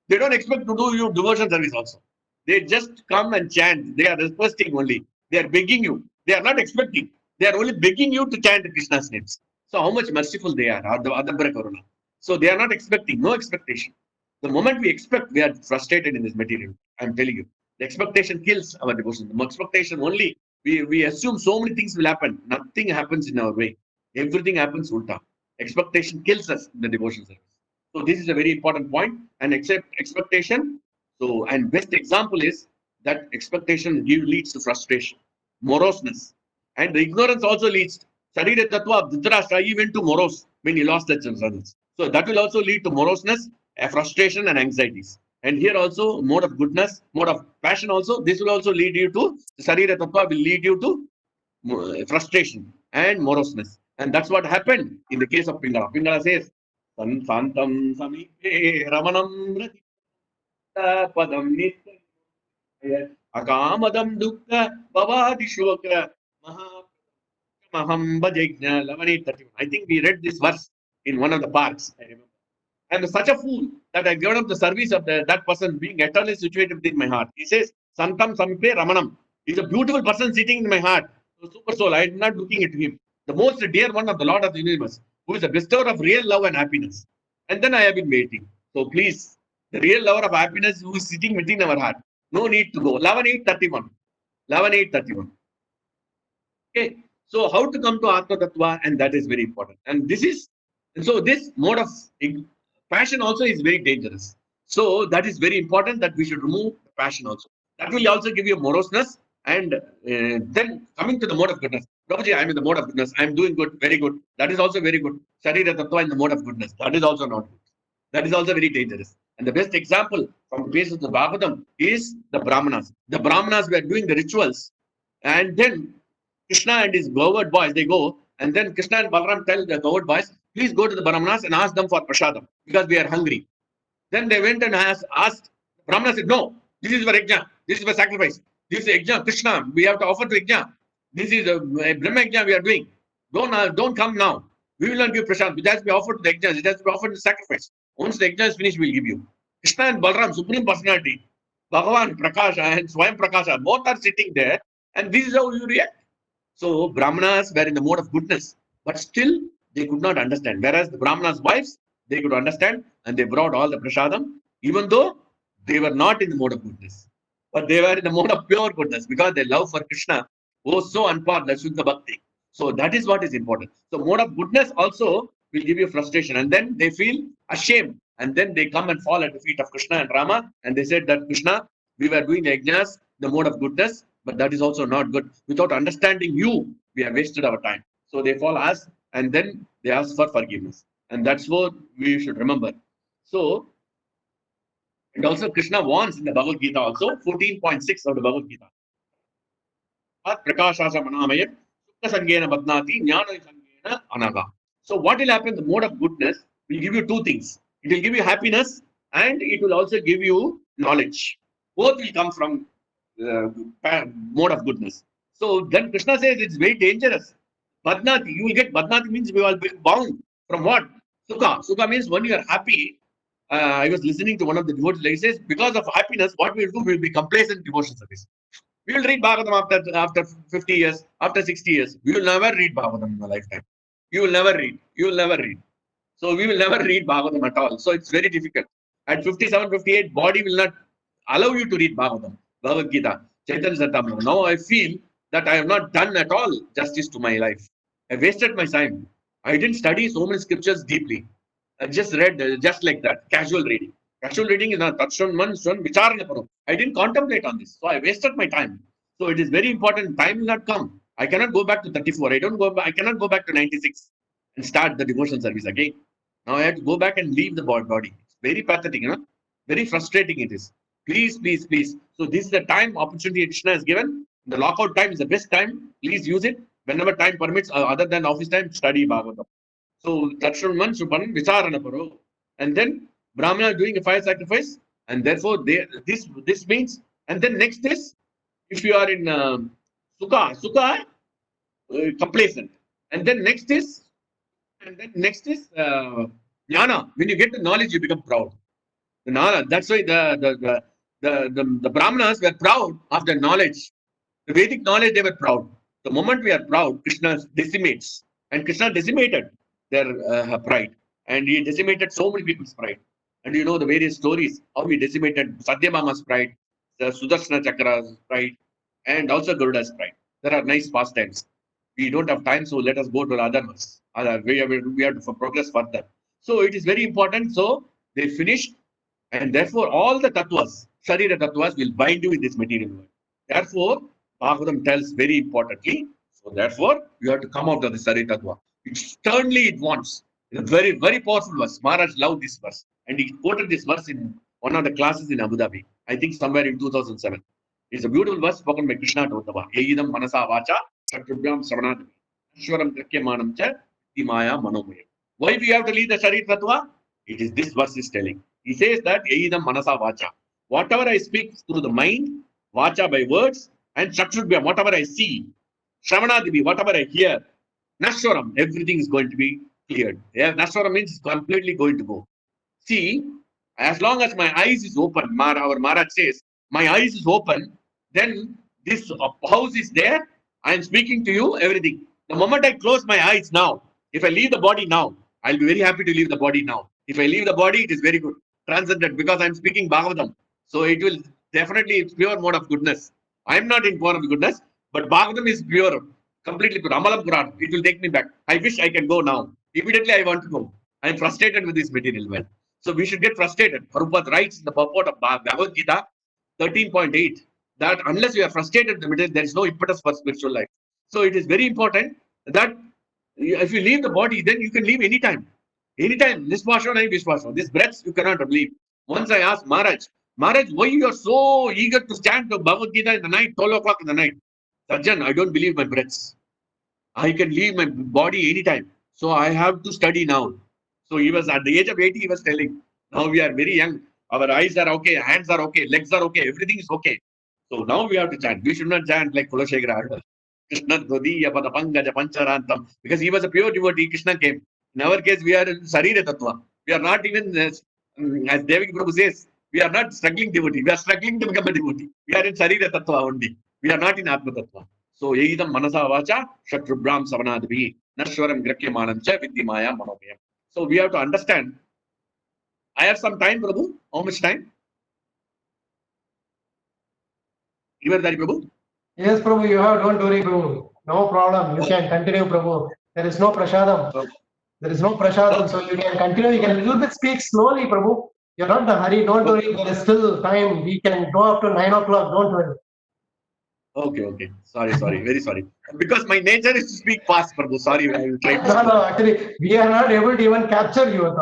They don't expect to do your devotion service also. They just come and chant. They are requesting only. They are begging you. They are not expecting. They are only begging you to chant Krishna's names. So how much merciful they are, Adabra Karuna. So they are not expecting, no expectation. The moment we expect, we are frustrated in this material. I'm telling you. The expectation kills our devotion. The expectation only, we assume so many things will happen. Nothing happens in our way. Everything happens ulta. Expectation kills us in the devotion service. So this is a very important point. And expectation. So, and best example is that expectation leads to frustration, moroseness, and the ignorance also leads. Sarira Tattva of Dhritarashtra, he went to morose when he lost the sons. So that will also lead to moroseness, frustration, and anxieties. And here also, mode of goodness, mode of passion also, this will also lead you to, Sarira Tattva will lead you to frustration and moroseness. And that's what happened in the case of Pingala. Pingala says, Santam Samipe Ramanam Padam Nitya Akamadam Dukka Bhavadi Shoka Maham Bhajajna Lavani 31. I think we read this verse in one of the parks, I remember. I'm such a fool that I given up the service of that person being eternally situated within my heart. He says, Santam Samipe Ramanam. He's a beautiful person sitting in my heart. So super soul, I'm not looking at him. The most dear one of the Lord of the universe, who is a bestower of real love and happiness. And then I have been waiting. So please, the real lover of happiness who is sitting within our heart. No need to go. 11.8.31. 11.8.31. Okay. So how to come to Atma Tattva, and that is very important. And this is, and so this mode of passion also is very dangerous. So that is very important that we should remove passion also. That will also give you moroseness. And then coming to the mode of goodness. Prabhuji, I am in the mode of goodness. I am doing good, very good. That is also very good. Sharira Tattva in the mode of goodness. That is also not good. That is also very dangerous. And the best example from the basis of the Bhagavatam is the Brahmanas. The Brahmanas were doing the rituals, and then Krishna and his cowherd boys, they go, and then Krishna and Balaram tell the cowherd boys, please go to the Brahmanas and ask them for prasadam because we are hungry. Then they went and asked. Brahmana said, no, this is for yajna, this is for sacrifice. This is yajna, Krishna, we have to offer to yajna. This is a Brahma yajna we are doing. Don't come now. We will not give prasadam. It has to be offered to the yajna. It has to be offered to sacrifice. Once the yajna is finished, we'll give you. Krishna and Balaram, Supreme Personality, Bhagavan Prakasha and Swayam Prakasha, both are sitting there, and this is how you react. So Brahmanas were in the mode of goodness, but still they could not understand. Whereas the Brahmanas' wives, they could understand, and they brought all the prasadam, even though they were not in the mode of goodness. But they were in the mode of pure goodness because their love for Krishna was so unparalleled, Shuddha Bhakti. So that is what is important. So mode of goodness also will give you frustration, and then they feel ashamed, and then they come and fall at the feet of Krishna and Rama, and they said that Krishna, we were doing the yajnas, the mode of goodness, but that is also not good. Without understanding you, we have wasted our time. So they fall us, and then they ask for forgiveness, and that's what we should remember. So, and also Krishna warns in the Bhagavad Gita also, 14.6 of the Bhagavad Gita. Prakashasa Manamaya, Sukha Sangena Badnati, Jnana Sangena Anaga. So what will happen? The mode of goodness will give you two things. It will give you happiness, and it will also give you knowledge. Both will come from mode of goodness. So then Krishna says it's very dangerous. Badnati, you will get Badnati means we will be bound from what? Sukha. Sukha means when you are happy. I was listening to one of the devotees. He says, because of happiness, what we will do, we will be complacent devotion service. We will read Bhagavatam after 50 years, after 60 years. We will never read Bhagavatam in a lifetime. You will never read. You will never read. So we will never read Bhagavatam at all. So it's very difficult. At 57, 58, body will not allow you to read Bhagavatam, Bhagavad Gita, Chaitanya Charitamrita. Now I feel that I have not done at all justice to my life. I wasted my time. I didn't study so many scriptures deeply. I just read just like that, casual reading. Casual reading is not Tatshan Man Swan Vicharana Paro. I didn't contemplate on this. So I wasted my time. So it is very important. Time will not come. I cannot go back to 34. I cannot go back to 96 and start the devotion service again. Now I have to go back and leave the body. It's very pathetic, very frustrating it is. Please, please, please. So this is the time opportunity Krishna has given. The lockout time is the best time. Please use it. Whenever time permits, other than office time, study Bhagavatam. So Tatshuman Supan Vicharana Paro. And then Brahmana doing a fire sacrifice, and therefore this means, and then next is if you are in Sukha, complacent. And then next is Jnana. When you get the knowledge, you become proud. That's why the Brahmanas were proud of their knowledge. The Vedic knowledge, they were proud. The moment we are proud, Krishna decimates. And Krishna decimated their pride. And he decimated so many people's pride. And you know the various stories, how he decimated Satyabhama's pride, the Sudarshana Chakra's pride, and also Garuda's pride. There are nice pastimes. We don't have time, so let us go to the other ones. We have to progress further. So it is very important. So they finished, and therefore all the tattvas, Sharira tattvas, will bind you in this material world. Therefore, Bhagavatam tells very importantly, so therefore you have to come out of the Sharira tattva. It sternly it wants. It's a very, very powerful verse. Maharaj loved this verse. And he quoted this verse in one of the classes in Abu Dhabi, I think somewhere in 2007. It's a beautiful verse spoken by Krishna to Uddhava. Yedidam manasa vacha shatrubhyam savanadami. Ashwaram Kakyamanam cha Timaya Manomaya. Why we have to leave the Sharir Tattva? It is this verse is telling. He says that Yedidam manasa vacha. Whatever I speak through the mind, vacha by words, and shatrubhyam, whatever I see, Shravanadivi, whatever I hear, Nashwaram, everything is going to be cleared. Yeah, Nashwaram means it's completely going to go. See, as long as my eyes is open, our Maharaj says, my eyes is open, then this house is there. I am speaking to you, everything. The moment I close my eyes now, if I leave the body now, I'll be very happy to leave the body now. If I leave the body, it is very good. Transcendent, because I'm speaking Bhagavatam. So it will definitely, it's pure mode of goodness. I'm not in form of goodness, but Bhagavatam is pure, completely pure. Amalam Puran, it will take me back. I wish I can go now. Immediately I want to go. I'm frustrated with this material world. So we should get frustrated. Prabhupada writes in the purport of Bhagavad Gita 13.8 that unless you are frustrated with the material, there is no impetus for spiritual life. So it is very important that if you leave the body, then you can leave anytime. Anytime. This breaths you cannot leave. Once I asked Maharaj, why you are so eager to stand to Bhagavad Gita in the night, 12 o'clock in the night? Sajjan, I don't believe my breaths. I can leave my body anytime. So I have to study now. So he was at the age of 80, he was telling, now we are very young. Our eyes are okay, hands are okay, legs are okay, everything is okay. So now we have to chant. We should not chant like Kulashekara. Krishna Dodiya Padapangaja Pancharantam. Because he was a pure devotee, Krishna came. In our case, we are in Sarira Tattva. We are not even, as Devik Prabhu says, we are not struggling devotee. We are struggling to become a devotee. We are in Sarira Tattva only. We are not in Atma Tattva. So, Yedidam Manasa Vacha, Shatrubham Savanadvi, Nashwaram Grakyamanam Cha Vidyamaya Manomaya. So, we have to understand. I have some time, Prabhu. How much time? Giridhari Prabhu? Yes, Prabhu, you have. Don't worry, Prabhu. No problem. You can continue, Prabhu. There is no prasadam. There is no prasadam, so you can continue. You can a little bit speak slowly, Prabhu. You're not in a hurry. Don't worry. There is still time. We can go up to 9 o'clock. Don't worry. Okay. Sorry. Very sorry. Because my nature is to speak fast, Prabhu. Sorry, I will try to speak. No, actually, we are not able to even capture you.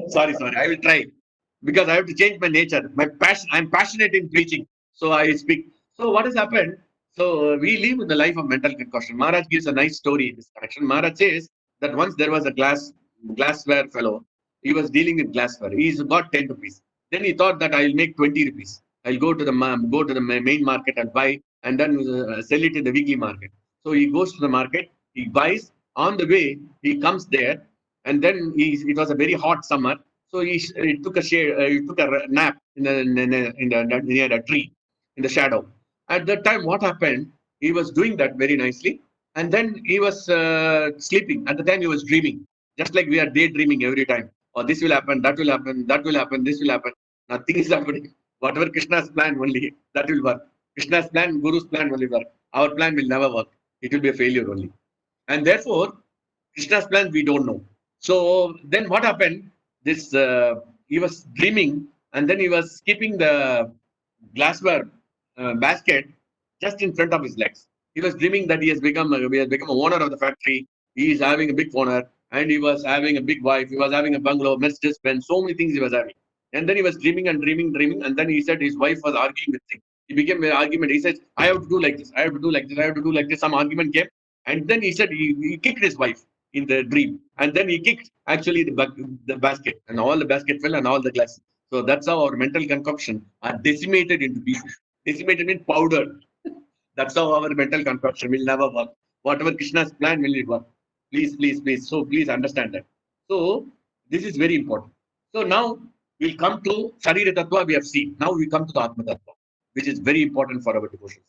Sorry. I will try. Because I have to change my nature. My passion. I'm passionate in preaching. So I speak. So what has happened? So we live in the life of mental concoction. Maharaj gives a nice story in this connection. Maharaj says that once there was a glassware fellow. He was dealing with glassware. He's got 10 rupees. Then he thought that I'll make 20 rupees. I'll go to the main market and buy, and then sell it in the weekly market. So he goes to the market. He buys. On the way, he comes there, and then it was a very hot summer. So he took a nap near a tree in the shadow. At that time, what happened? He was doing that very nicely, and then he was sleeping. At the time, he was dreaming, just like we are daydreaming every time. Or this will happen, that will happen, that will happen, this will happen. Nothing is happening. Whatever Krishna's plan only, that will work. Krishna's plan, Guru's plan will work. Our plan will never work. It will be a failure only. And therefore, Krishna's plan we don't know. So then what happened? This he was dreaming, and then he was keeping the glassware basket just in front of his legs. He was dreaming that he has become a owner of the factory. He is having a big owner, and he was having a big wife. He was having a bungalow, Mercedes Benz, so many things he was having. And then he was dreaming, and then he said his wife was arguing with him. He became an argument. He said, I have to do like this, I have to do like this, I have to do like this. Some argument came. And then he said he kicked his wife in the dream. And then he kicked actually the basket. And all the basket fell and all the glass. So that's how our mental concoction are decimated into pieces. Decimated in powder. That's how our mental concoction will never work. Whatever Krishna's plan will it work. Please. So please understand that. So this is very important. So now we'll come to Sharira Tattva we have seen. Now we come to the Atma Tattva, which is very important for our devotion.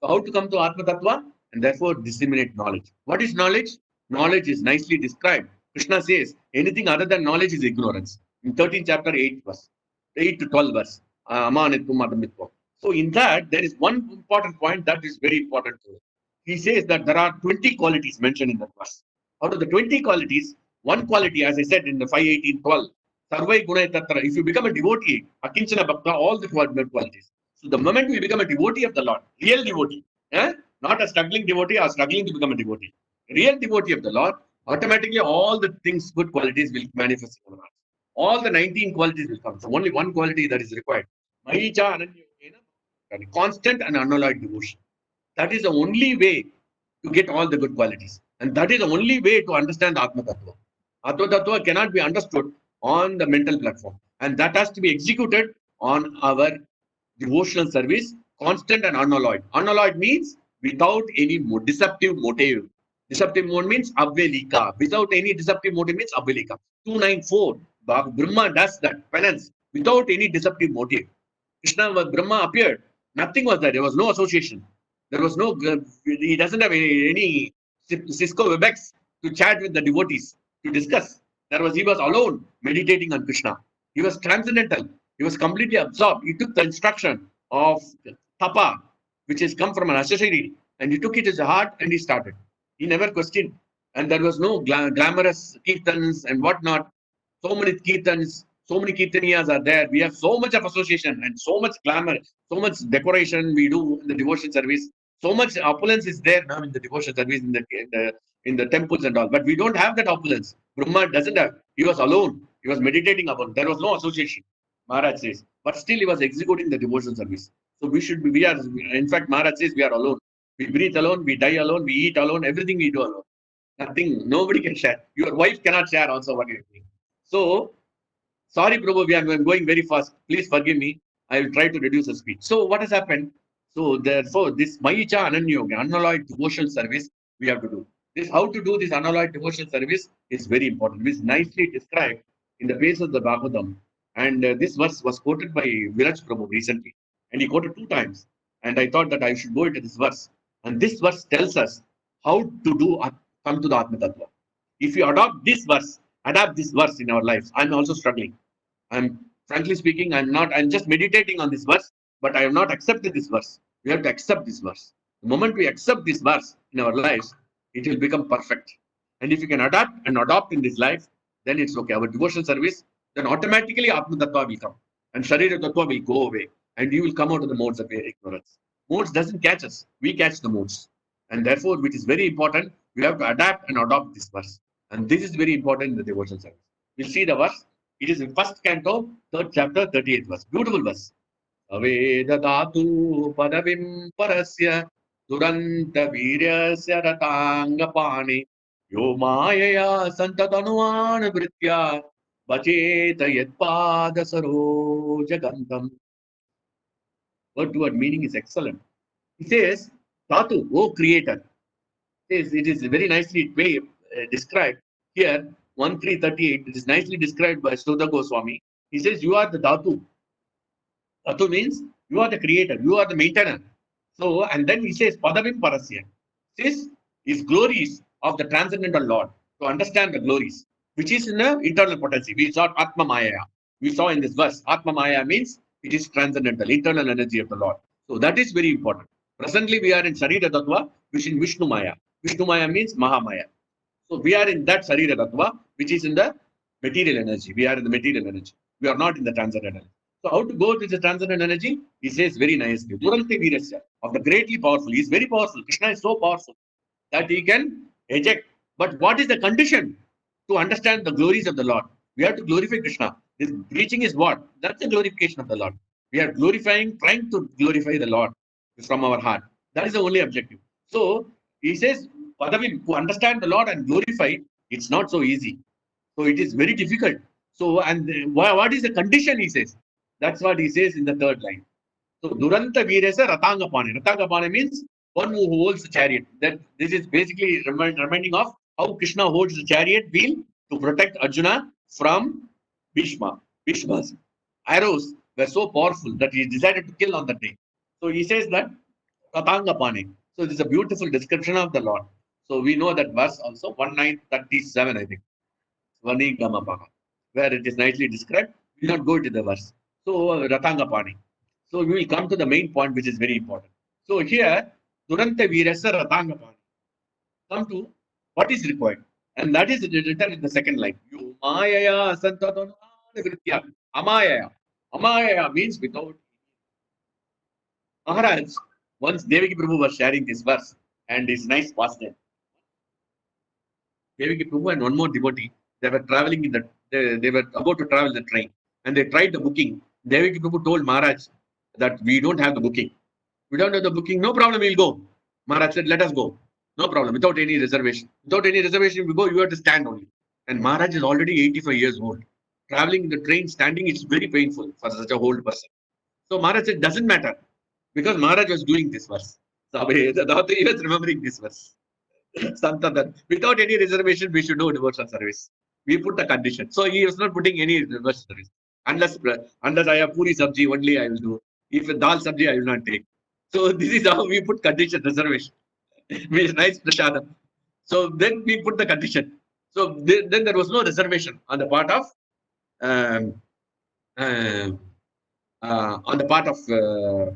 So how to come to Atma Tattva? And therefore disseminate knowledge. What is knowledge? knowledge is nicely described. Krishna says anything other than knowledge is ignorance. In 13th chapter, 8 verse, 8 to 12 verse. Amanitvam Adamitvam. So in that, there is one important point that is very important to us. He says that there are 20 qualities mentioned in that verse. Out of the 20 qualities, one quality, as I said in the 5:18:12, Sarvai Guna Tatra, if you become a devotee, Akinchana Bhakta, all the 12 qualities. So the moment we become a devotee of the Lord, real devotee, not a struggling devotee or struggling to become a devotee, real devotee of the Lord, automatically all the things, good qualities will manifest in our hearts. All the 19 qualities will come. So only one quality that is required. Mahicha Ananyogena, constant and unalloyed devotion. That is the only way to get all the good qualities. And that is the only way to understand Atma Tattva. Atma Tattva cannot be understood on the mental platform. And that has to be executed on our devotional service, constant and unalloyed. Unalloyed means without any deceptive motive. Deceptive mode means Abvelika. Without any deceptive motive means Abvelika. 294. Brahma does that penance without any deceptive motive. Krishna, Brahma appeared. Nothing was there. There was no association. There was no, he doesn't have any Cisco WebEx to chat with the devotees to discuss. He was alone meditating on Krishna. He was transcendental. He was completely absorbed. He took the instruction of Tapa, which has come from an Ashashiri, and he took it as a heart and he started. He never questioned. And there was no glamorous kirtans and whatnot. So many kirtans, so many kirtaniyas are there. We have so much of association and so much glamour, so much decoration we do in the devotion service. So much opulence is there now in the devotion service, in the temples and all. But we don't have that opulence. Brahma doesn't have. He was alone. He was meditating upon. There was no association. Maharaj says. But still he was executing the devotion service. So we are, in fact, Maharaj says we are alone. We breathe alone, we die alone, we eat alone, everything we do alone. Nothing, nobody can share. Your wife cannot share also what you're doing. So, sorry, Prabhu, I'm going very fast. Please forgive me. I will try to reduce the speed. So, what has happened? So, therefore, this Mayicha Ananyoga, unalloyed devotional service, we have to do. This how to do this unalloyed devotional service is very important. It is nicely described in the pages of the Bhagavatam. And this verse was quoted by Viraj Prabhu recently. And he quoted 2 times. And I thought that I should go into this verse. And this verse tells us how to do come to the Atma Tattva. If you adapt this verse in our lives, I'm also struggling. I'm frankly speaking, I'm just meditating on this verse, but I have not accepted this verse. We have to accept this verse. The moment we accept this verse in our lives, it will become perfect. And if you can adapt and adopt in this life, then it's okay. Our devotional service, then automatically Atma Tattva will come. And Sharira Tattva will go away. And you will come out of the modes of ignorance. Modes doesn't catch us. We catch the modes. And therefore, which is very important, we have to adapt and adopt this verse. And this is very important in the devotional service. We'll see the verse. It is in first canto, 3rd chapter, 38th verse. Beautiful verse. Avedadatu padavim parasya duranta viryasya ratangapani yo mayaya santatanuan vritya bacheta yatpada sarojagandam. Word to word meaning is excellent. He says, Dhatu, O creator. It is very nicely described here, 1338. It is nicely described by Sudha Goswami. He says, you are the Dhatu. Dhatu means you are the creator, you are the maintainer. So, and then he says, Padavim Parasya. This is glories of the transcendental Lord, to understand the glories, which is in the internal potency. We saw Atma Maya. We saw in this verse, Atma Maya means it is transcendental, internal energy of the Lord. So that is very important. Presently, we are in Sharira Tattva, which is Vishnu Maya. Vishnu Maya means Mahamaya. So we are in that Sharira Tattva, which is in the material energy. We are in the material energy. We are not in the transcendental energy. So how to go to the transcendent energy? He says very nicely. Durante Virasya, of the greatly powerful. He is very powerful. Krishna is so powerful that he can eject. But what is the condition to understand the glories of the Lord? We have to glorify Krishna. This preaching is what? That's the glorification of the Lord. We are glorifying, trying to glorify the Lord from our heart. That is the only objective. So he says, Padavim, to understand the Lord and glorify, it's not so easy. So it is very difficult. So, and what is the condition, he says? That's what he says in the 3rd line. So, Duranta Virasa Ratangapani. Ratangapani means one who holds the chariot. That this is basically reminding of how Krishna holds the chariot wheel to protect Arjuna from Bhishma. Bhishma's arrows were so powerful that he decided to kill on that day. So he says that Ratangapani. So it is a beautiful description of the Lord. So we know that verse also, 1937, I think, Swanigamapaha, where it is nicely described. We will not go into the verse. So, Ratangapani. So, we will come to the main point, which is very important. So, here, Duranta Virasa Ratangapani. Come to what is required. And that is written in the second line. You Maya Santadana Vritya. Amaya. Amaya means without. Maharaj, once Devaki Prabhu was sharing this verse, and his nice past tense. Devaki Prabhu and one more devotee, they were traveling in the, they were about to travel the train, and they tried the booking. Devaki Prabhu told Maharaj that we don't have the booking. We don't have the booking, no problem, we'll go. Maharaj said, let us go. No problem, without any reservation. Without any reservation, we go, you have to stand only. And Maharaj is already 85 years old. Traveling in the train, standing, it's very painful for such a old person. So Maharaj said, doesn't matter, because Maharaj was doing this verse. So the author is remembering this verse. Santadan. Without any reservation, we should do devotional service. We put a condition. So he was not putting any devotional service. Unless I have puri sabji, only I will do. If a dal sabji, I will not take. So this is how we put condition, reservation. Which is nice prashadam. So then we put the condition. So then there was no reservation on the part of um, um, on the part of the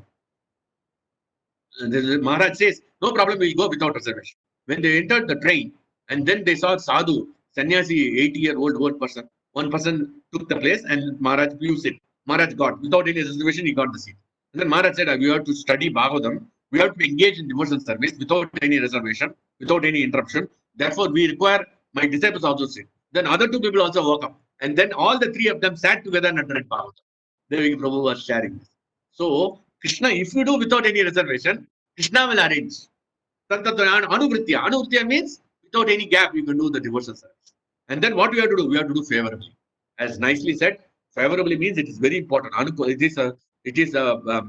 Maharaj says, no problem, we'll go without reservation. When they entered the train, and then they saw Sadhu, sannyasi, 80-year-old person. One person took the place, and Maharaj used it. Maharaj got, without any reservation, he got the seat. And then Maharaj said, we have to study Bhagavatam, we have to engage in devotional service without any reservation, without any interruption. Therefore, we require my disciples also sit. Then other two people also woke up. And then all the three of them sat together and read Bhagavatam. Devi Prabhu was sharing this. So, Krishna, if you do without any reservation, Krishna will arrange. Anuvritya. Anuvritya means without any gap, you can do the devotional service. And then what we have to do? We have to do favorably. As nicely said, favorably means it is very important. It is a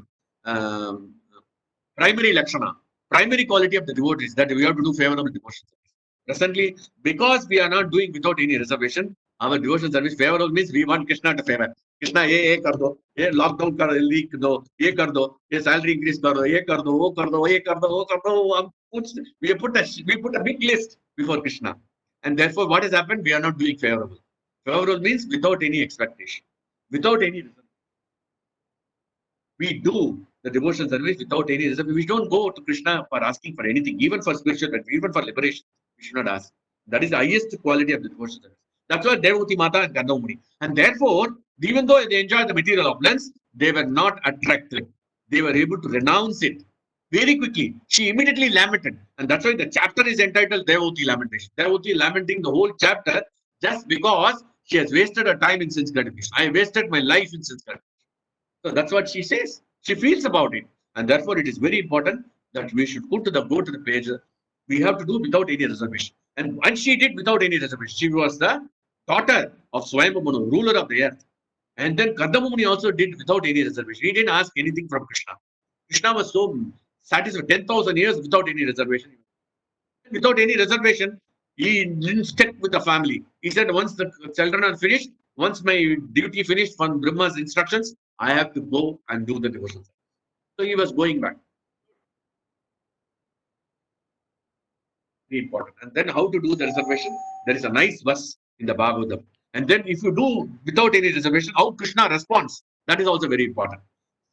primary lakshana, primary quality of the devotees that we have to do favorable devotional service. Presently, because we are not doing without any reservation, our devotional service favorable means we want Krishna to favor. Krishna, ye kar do, ye lockdown kar leak do, ye kar do, ye salary increase kar do, ye kar do, wo kar do, ye kar do, wo kar do. We put a big list before Krishna, and therefore what has happened? We are not doing favorable. Favorable means without any expectation, without any reservation. We do the devotional service without any reservation. We don't go to Krishna for asking for anything, even for spiritual benefit, even for liberation. We should not ask. That is the highest quality of the devotional service. That's why Devavati Mata and Gandhamuni. And therefore, even though they enjoyed the material opulence, they were not attracted. They were able to renounce it very quickly. She immediately lamented. And that's why the chapter is entitled Devavati Lamentation. Devavati lamenting the whole chapter just because she has wasted her time in sense gratification. I wasted my life in sense gratification. So that's what she says. She feels about it. And therefore, it is very important that we should go to the page. We have to do without any reservation. And she did without any reservation. She was the daughter of Swayambhu, ruler of the earth. And then Kardamamuni also did without any reservation. He didn't ask anything from Krishna. Krishna was so satisfied, 10,000 years without any reservation. Without any reservation, he didn't stick with the family. He said, once the children are finished, once my duty finished from Brahma's instructions, I have to go and do the devotional service. So he was going back. Very important. And then how to do the reservation? There is a nice verse in the Bhagavatam. And then if you do without any reservation, how Krishna responds, that is also very important.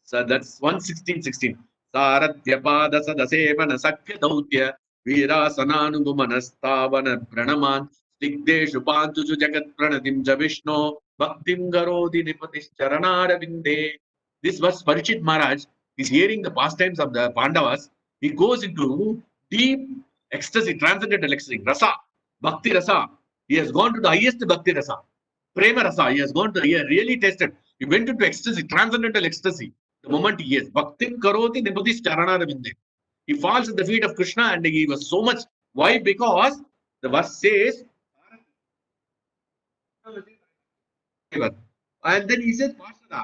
So that's 116:16. Saratyapada sadasevana sakya dautya Veerasananugumanastavana pranaman Stigdeshu pantuju jagat pranatim javishno Bhaktim garodi nipatis charanarabinde. This verse, Parikshit Maharaj is hearing the pastimes of the Pandavas. He goes into deep ecstasy, transcendental ecstasy, rasa, bhakti rasa. He has gone to the highest bhakti rasa, prema rasa. He has gone to, he has really tasted. He went into ecstasy, transcendental ecstasy. The moment he is bhaktim karoti nipatis charanarabinde. He falls at the feet of Krishna and he was so much. Why? Because the verse says, and then he says,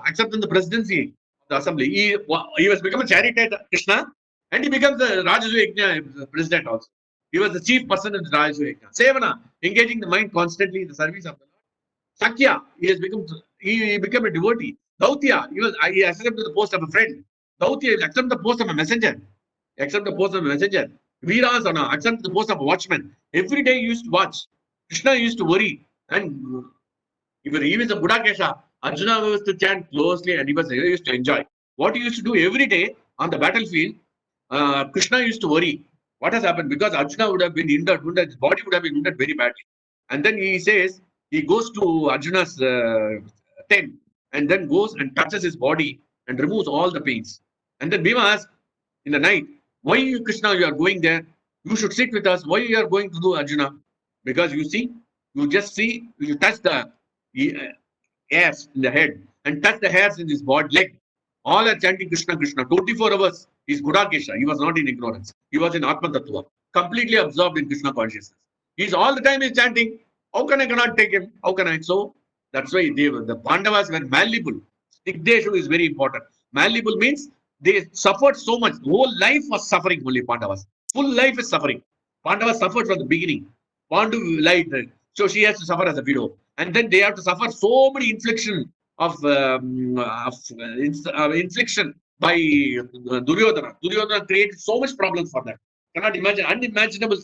accepting the presidency of the assembly. He was become a chariot Krishna and he becomes the Rajasuya Yajna president also. He was the chief person in the Rajasuya Yajna. Sevana, engaging the mind constantly in the service of the Lord. Sakya, he became a devotee. Dautya, he accepted the post of a friend. Dautya, he accepted the post of a messenger. Accept the post of a messenger. Veeras are ascend to the post of watchman. Every day he used to watch. Krishna used to worry. And even he was a Budakesha. Arjuna used to chant closely and he used to enjoy. What he used to do every day on the battlefield, Krishna used to worry. What has happened? Because Arjuna would have been wounded, his body would have been wounded very badly. And then he says, he goes to Arjuna's tent and then goes and touches his body and removes all the pains. And then Bhima asks in the night, why you, Krishna, you are going there? You should sit with us. Why you are going to do Arjuna? Because you see, you touch the hairs in the head and touch the hairs in his body leg. All are chanting Krishna, Krishna. 24 hours is Gudakesha. He was not in ignorance. He was in Atma Tattva, completely absorbed in Krishna consciousness. He's all the time he's chanting. How can I cannot take him? How can I? So that's why the Pandavas were malleable. Snigdeshu is very important. Malleable means they suffered so much. The whole life was suffering only Pandavas. Full life is suffering. Pandavas suffered from the beginning. Pandu lied. So she has to suffer as a widow. And then they have to suffer so many infliction of infliction by Duryodhana. Duryodhana created so much problems for them. Cannot imagine, unimaginable,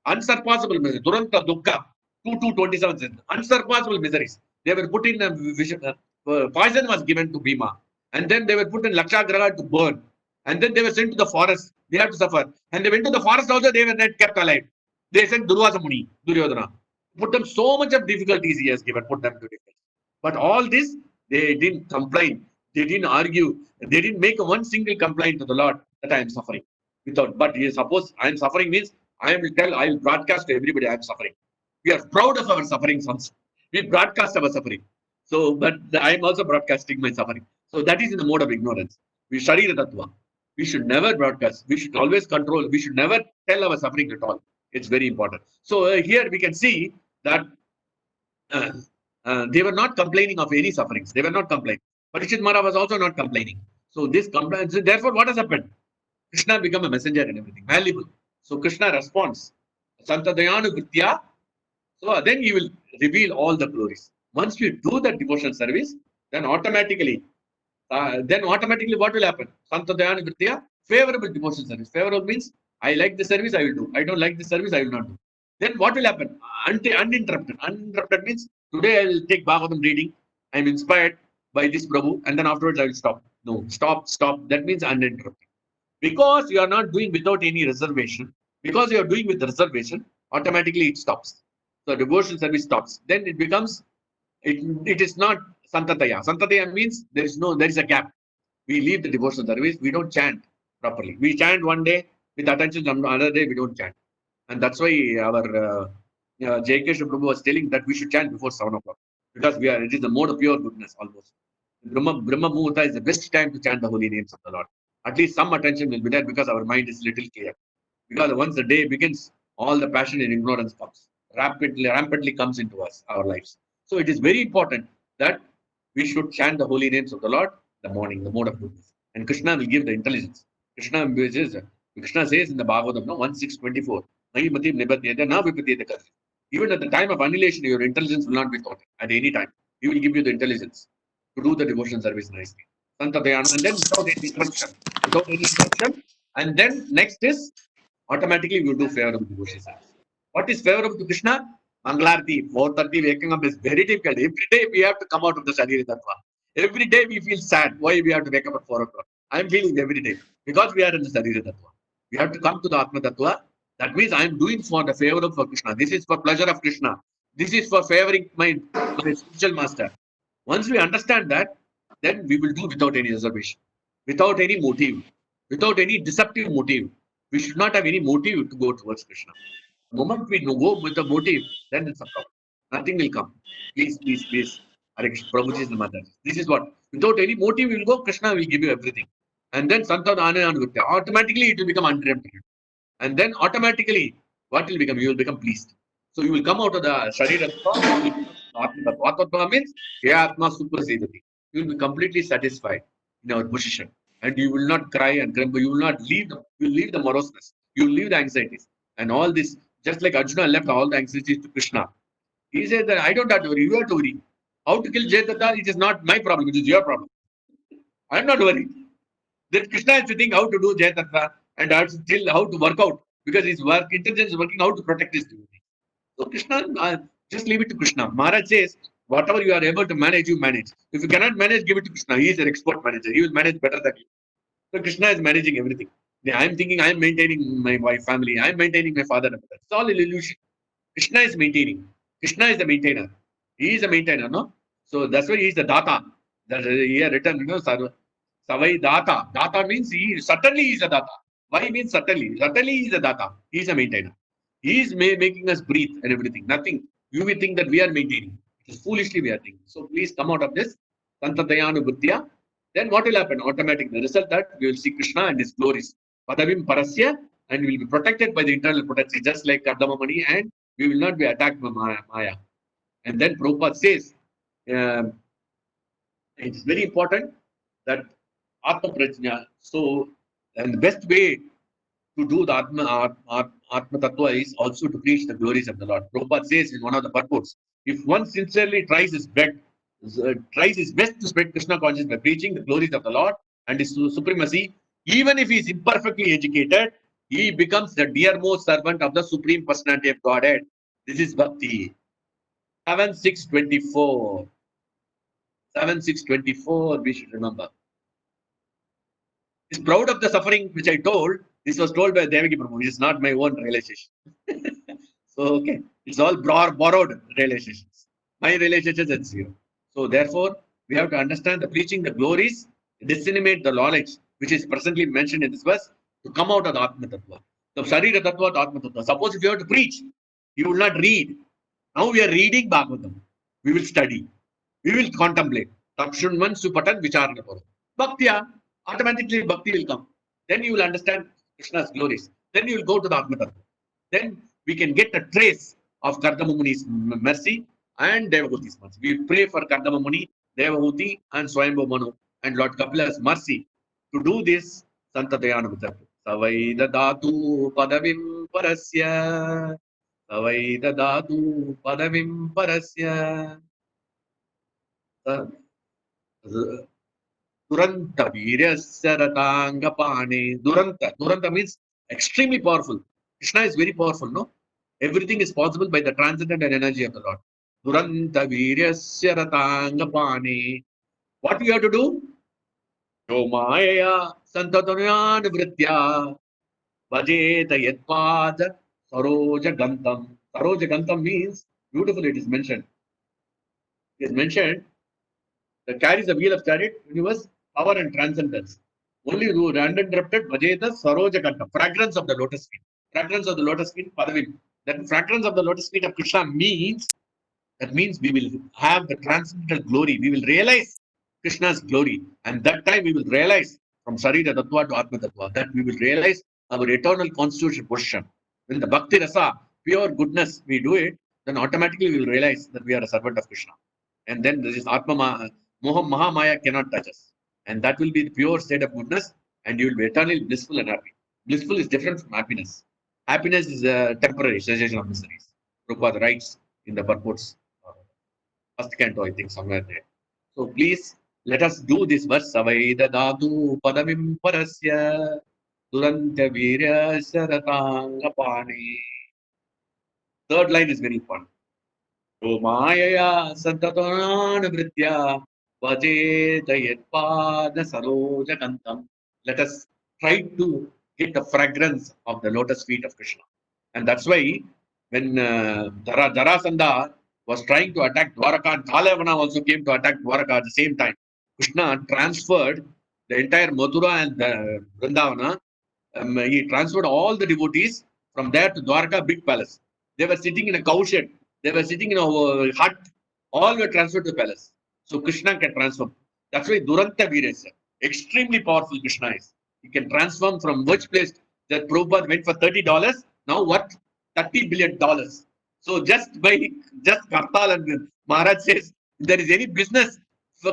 unsurpassable misery. Duranta Dukkha, 2:27 says, unsurpassable miseries. They were put in a vision, poison was given to Bhima. And then they were put in Lakshagraha to burn. And then they were sent to the forest. They had to suffer. And they went to the forest also, they were not kept alive. They sent Durvasa Muni, Duryodhana. Put them so much of difficulties he has given, put them to difficulties. But all this, they didn't complain. They didn't argue. They didn't make one single complaint to the Lord that I am suffering. But suppose I am suffering means I will broadcast to everybody I am suffering. We are proud of our sufferings also. We broadcast our suffering. So, but I am also broadcasting my suffering. So that is in the mode of ignorance. We study the Tattva. We should never broadcast. We should always control. We should never tell our suffering at all. It's very important. So here we can see that they were not complaining of any sufferings. They were not complaining. Parikshit Maharaj was also not complaining. So this complaint. Therefore, what has happened? Krishna become a messenger and everything, malleable. So Krishna responds, Santadayanu Gritya. So then he will reveal all the glories. Once we do that devotional service, then automatically what will happen? Santadayanu Gritya, favorable devotional service. Favorable means I like the service, I will do. I don't like the service, I will not do. Then what will happen? Uninterrupted. Uninterrupted means today I will take Bhagavatam reading. I am inspired by this Prabhu, and then afterwards I will stop. No, stop. That means uninterrupted. Because you are not doing without any reservation, because you are doing with reservation, automatically it stops. So devotional service stops. Then it becomes, it is not Santataya. Santataya means there is a gap. We leave the devotional service, we don't chant properly. We chant one day with attention, another day we don't chant. And that's why our J.K. Prabhu was telling that we should chant before 7 o'clock. Because it is the mode of pure goodness almost. Brahma Muhurta is the best time to chant the holy names of the Lord. At least some attention will be there because our mind is little clear. Because once the day begins, all the passion and ignorance comes. Rampantly comes into our lives. So it is very important that we should chant the holy names of the Lord the morning, the mode of goodness. And Krishna will give the intelligence. Krishna says in the Bhagavatam, 1:624, even at the time of annihilation, your intelligence will not be taught at any time. He will give you the intelligence to do the devotion service nicely. And then without any instruction, and then next is automatically we will do favorable devotion service. What is favorable to Krishna? Mangalarti, 4:30 waking up is very difficult. Every day we have to come out of the Sharira Tattva. Every day we feel sad. Why we have to wake up at 4 o'clock? I am feeling every day because we are in the Sharira Tattva. We have to come to the Atma Tattva. That means I am doing for the favor of Krishna. This is for pleasure of Krishna. This is for favoring my spiritual master. Once we understand that, then we will do without any reservation, without any motive, without any deceptive motive. We should not have any motive to go towards Krishna. The moment we go with a motive, then it's a problem. Nothing will come. Please. Hare Krishna, Prabhuji is the mother. This is what. Without any motive, you will go, Krishna will give you everything. And then automatically it will become uninterrupted. And then automatically, what will become? You will become pleased. So you will come out of the Sharira Atma means Atma Suprasidati. You will be completely satisfied in our position. And you will not cry and grumble. You will not leave them. You will leave the moroseness. You will leave the anxieties. And all this, just like Arjuna left all the anxieties to Krishna. He said that I don't have to worry, you have to worry. How to kill Jayadatta, it is not my problem, it is your problem. I am not worried. Then Krishna is sitting how to do Jayadatta and how to work out because his intelligence is working out to protect his devotee. So Krishna, just leave it to Krishna. Maharaj says, whatever you are able to manage, you manage. If you cannot manage, give it to Krishna. He is an expert manager. He will manage better than you. So Krishna is managing everything. I am thinking I am maintaining my wife, family. I am maintaining my father and mother. It's all an illusion. Krishna is maintaining. Krishna is the maintainer. He is a maintainer, no? So that's why he is the data. That he had written, Savai data. Data means certainly he is a data. Why means certainly? Certainly he is a data. He is a maintainer. He is making us breathe and everything. Nothing. You will think that we are maintaining. It is foolishly we are thinking. So please come out of this. Santatayanu Buddhya. Then what will happen? Automatically, the result that we will see Krishna and his glories. Padavim Parasya, and we will be protected by the internal protection, just like Kardamamani, and we will not be attacked by Maya. And then Prabhupada says, um, it is very important that Atma Prajna. So, and the best way to do the Atma Tattva is also to preach the glories of the Lord. Prabhupada says in one of the purports, if one sincerely tries his best to spread Krishna consciousness by preaching the glories of the Lord and his supremacy, even if he is imperfectly educated, he becomes the dearmost servant of the Supreme Personality of Godhead. This is Bhakti. 7:6:24. 7:6:24, we should remember. Is proud of the suffering which I told. This was told by Devaki Prabhu. It is not my own realization. So, okay, it's all borrowed realizations. My realizations at zero. So, therefore, we have to understand the preaching the glories, disseminate the knowledge which is presently mentioned in this verse to come out of the Atma Tattva. So, Sharira Tattva to Atma Tattva. Suppose if you have to preach, you will not read. Now we are reading Bhagavatam. We will study. We will contemplate. Takshunman Supatan Vicharana Paro. Bhaktya, automatically Bhakti will come. Then you will understand Krishna's glories. Then you will go to the Atma Tattva. Then we can get a trace of Kardama Muni's mercy and Devahuti's mercy. We pray for Kardama Muni, Devahuti, and Swayambhu Manu and Lord Kapila's mercy. To do this, Santatayana Vitarpu. Savai dadatu padavim parasya. Savai dadatu padavim parasya. Duranta Viryasya Ratangapane. Duranta means extremely powerful. Krishna is very powerful, no? Everything is possible by the transcendental energy of the Lord. Duranta Viryasya Ratangapane. What you have to do? Yomaya Santatanayan Vritya Vajeta Yatpad Saroja Gantam. Saroja Gantam means beautiful, it is mentioned. It is mentioned that carries the wheel of chariot, universe, power and transcendence. Only who uninterrupted Vajeta Saroja Kanta, fragrance of the lotus feet. Fragrance of the lotus feet, Padavim. That fragrance of the lotus feet of Krishna means we will have the transcendental glory. We will realize Krishna's glory. And that time we will realize from Sarira Tattva to Atma Tattva that we will realize our eternal constitutional position. When the Bhakti Rasa, pure goodness, we do it, then automatically we will realize that we are a servant of Krishna. And then this is Atma Mahamaya cannot touch us. And that will be the pure state of goodness, and you will be eternally blissful and happy. Blissful is different from happiness. Happiness is a temporary cessation of miseries. Prabhupada writes in the purports, first canto, I think, somewhere there. So please let us do this verse. Savaida Dadu Padavim Parasya Duranta Virya Saratangapani. Third line is very important. Maya Santatana Vritya Vajeta Yatpada Saroja Kantam. Let us try to get the fragrance of the lotus feet of Krishna. And that's why when Jarasandha was trying to attack Dwaraka, and Kalavana also came to attack Dwaraka at the same time. Krishna transferred the entire Mathura and Vrindavana. He transferred all the devotees from there to Dwaraka big palace. They were sitting in a cow shed. They were sitting in a hut. All were transferred to the palace. So Krishna can transform. That's why Duranta Viresa, extremely powerful Krishna is. He can transform from which place that Prabhupada went for $30. Now what? $30 billion. So just Kartal and Maharaj says, if there is any business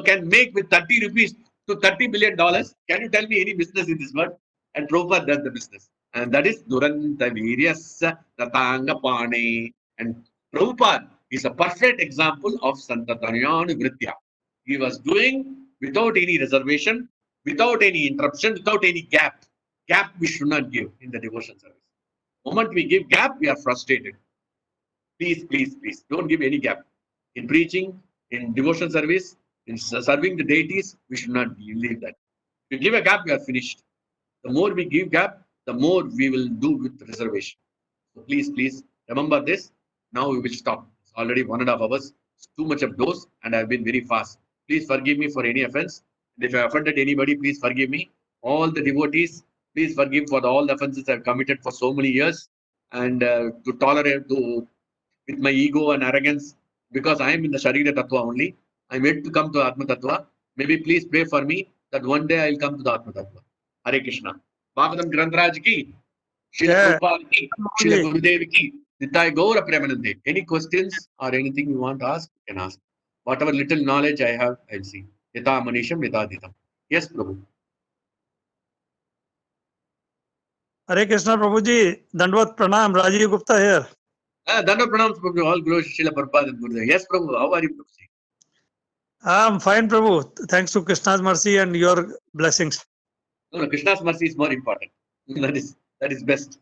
can make with 30 rupees to $30 billion, can you tell me any business in this world? And Prabhupada does the business. And that is Duranta Viryasa Ratanga Pane. And Prabhupada is a perfect example of Santatanyana Vritya. He was doing without any reservation, without any interruption, without any gap. Gap we should not give in the devotion service. Moment we give gap, we are frustrated. Please, please, please, don't give any gap. In preaching, in devotion service, in serving the deities, we should not leave that. If we give a gap, we are finished. The more we give gap, the more we will do with reservation. So please, please remember this. Now we will stop. It's already 1.5 hours. It's too much of dose, and I've been very fast. Please forgive me for any offense. And if I offended anybody, please forgive me. All the devotees, please forgive for all the offenses I've committed for so many years, and to tolerate to with my ego and arrogance, because I am in the Sharira Tattva only. I'm yet to come to Atma Tattva. Maybe please pray for me that one day I'll come to the Atma Tattva. Hare Krishna. Bhagavatam Grantaraj ki, Srila Yeah. Prabhupada ki, Srila Gurudev ki, Nitai Gaura Premanande. Any questions or anything you want to ask, you can ask. Whatever little knowledge I have, I'll see. Yata Manisham, Yata Ditam. Yes, Prabhu. Hare Krishna Prabhuji, Dandvat Pranam, Rajiv Gupta here. Danda Pranams, Prabhu. All glories to Srila Prabhupada and Gurudev. Yes, Prabhu. How are you, Prabhu? I'm fine, Prabhu. Thanks to Krishna's mercy and your blessings. No, Krishna's mercy is more important. That is best.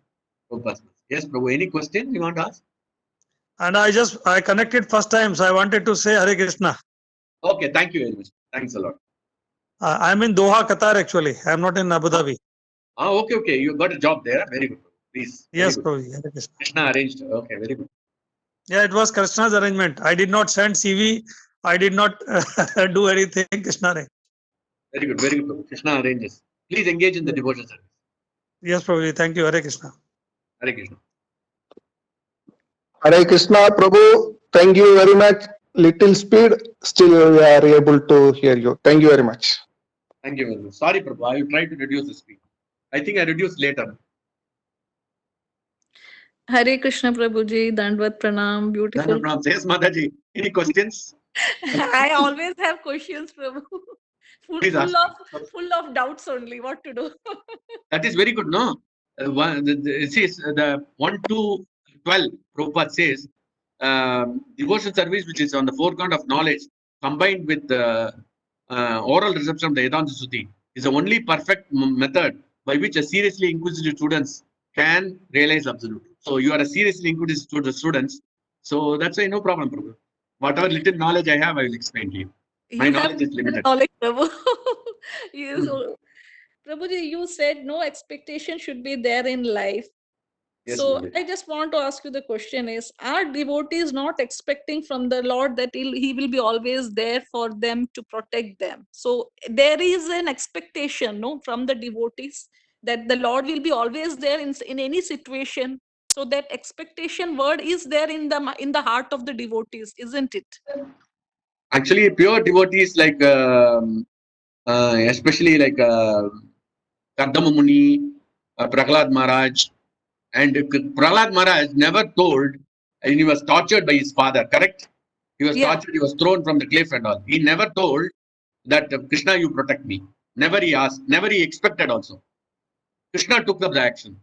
Prabhupada's mercy. Yes, Prabhu. Any question you want to ask? And I connected first time, so I wanted to say Hare Krishna. Okay, thank you very much. Thanks a lot. I'm in Doha, Qatar actually. I'm not in Abu Dhabi. Okay. You got a job there. Very good. Please. Very Yes, good. Prabhuji. Hare Krishna. Krishna arranged. Okay, very good. Yeah, it was Krishna's arrangement. I did not send CV. I did not do anything. Krishna arranged. Very good. Very good, Prabhu. Krishna arranges. Please engage in the devotion service. Yes, Prabhuji. Thank you. Hare Krishna. Hare Krishna. Hare Krishna, Prabhu. Thank you very much. Little speed, still we are able to hear you. Thank you very much. Thank you very much. Sorry, Prabhu. I will try to reduce the speed. I think I reduced later. Hare Krishna Prabhuji, Dandvat Pranam, beautiful. Yes, Mataji. Any questions? I always have questions, Prabhu. Please ask. Full of doubts only. What to do? That is very good, no? It says the 1 to 12, Prabhupada says, devotion service, which is on the foreground of knowledge, combined with oral reception of the Vedanta Suti, is the only perfect method by which a seriously inquisitive students can realize absolute. So you are a seriously inquisitive students. So that's why no problem, Prabhu. Whatever little knowledge I have, I will explain to you. My knowledge is limited. Knowledge, Prabhu. Prabhuji, you said no expectation should be there in life. Yes, so Prabhuji. I just want to ask you the question is, are devotees not expecting from the Lord that he will be always there for them to protect them? So there is an expectation, no, from the devotees that the Lord will be always there in any situation. So that expectation word is there in the heart of the devotees, isn't it? Actually, pure devotees like especially like Kardama Muni, Prahlad Maharaj, and Prahlad Maharaj never told, and he was tortured by his father, correct? He was tortured, he was thrown from the cliff and all. He never told that Krishna, you protect me. Never he asked, never he expected also. Krishna took up the action.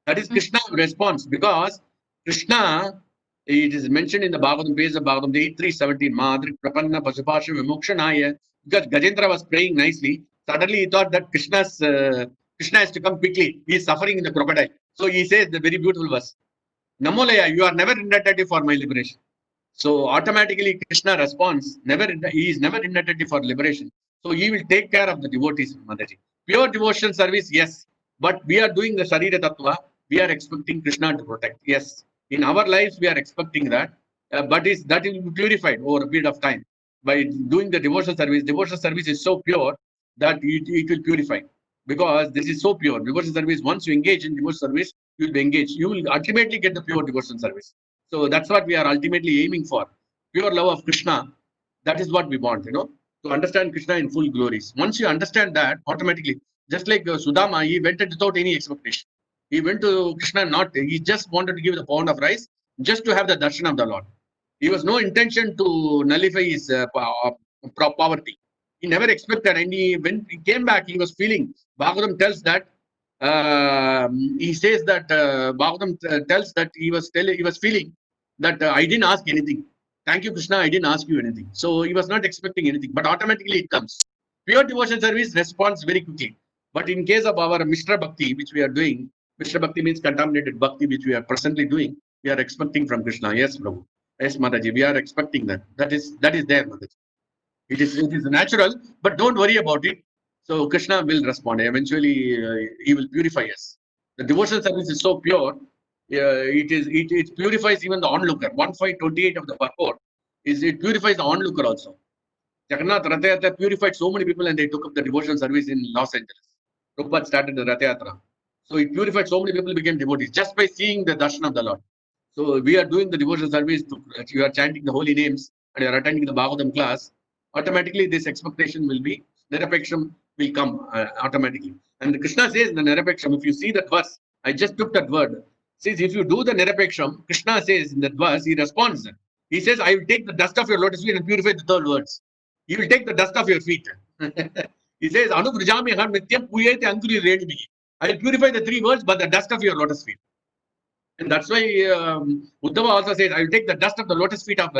That is Krishna's response, because Krishna, it is mentioned in the Bhagavatam, page of Bhagavatam 8317, Madri Prapanna Pasupasha Vimukshanaya, because Gajendra was praying nicely. Suddenly he thought that Krishna has to come quickly. He is suffering in the crocodile. So he says the very beautiful verse, Namolaya, you are never indebted for my liberation. So automatically Krishna responds, he is never indebted for liberation. So he will take care of the devotees, Mataji. Pure devotion service, yes. But we are doing the Sharira Tattva. We are expecting Krishna to protect. Yes. In our lives, we are expecting that. But that will be purified over a period of time. By doing the devotion service is so pure that it will purify. Because this is so pure. Devotion service, once you engage in devotion service, you will be engaged. You will ultimately get the pure devotion service. So that's what we are ultimately aiming for. Pure love of Krishna. That is what we want, to understand Krishna in full glories. Once you understand that, automatically, just like Sudama, he went without any expectation. He went to Krishna, he just wanted to give the pound of rice, just to have the darshan of the Lord. He was no intention to nullify his poverty. He never expected, and when he came back, he was feeling. Bhagavatam tells that he says that Bhagavatam tells that he was feeling that I didn't ask anything. Thank you, Krishna. I didn't ask you anything. So he was not expecting anything, but automatically it comes. Pure devotion service responds very quickly. But in case of our Mishra Bhakti, which we are doing, Mishra Bhakti means contaminated Bhakti, which we are presently doing. We are expecting from Krishna. Yes, Prabhu. Yes, Mataji. We are expecting that. That is there, Mataji. It is natural, but don't worry about it. So Krishna will respond. Eventually, he will purify us. The devotional service is so pure. It purifies even the onlooker. 1528 of the purport is it purifies the onlooker also. Jagannath Ratha Yatra purified so many people and they took up the devotional service in Los Angeles. Prabhupada started the Ratha Yatra. So it purified so many people became devotees just by seeing the darshan of the Lord. So we are doing the devotional service. You are chanting the holy names and you are attending the Bhagavatam class. Automatically, this expectation will be Nirapeksham will come automatically. And Krishna says in the Nirapeksham, if you see that verse, I just took that word. Says if you do the Nirapeksham, Krishna says in that verse, he responds. He says, I will take the dust of your lotus feet and purify the 12 words. He will take the dust of your feet. He says, Anu Brajami Aham Nityam Puyete Anguri Redimi. I will purify the 3 words, but the dust of your lotus feet. And that's why Uddhava also says, I will take the dust of the lotus feet of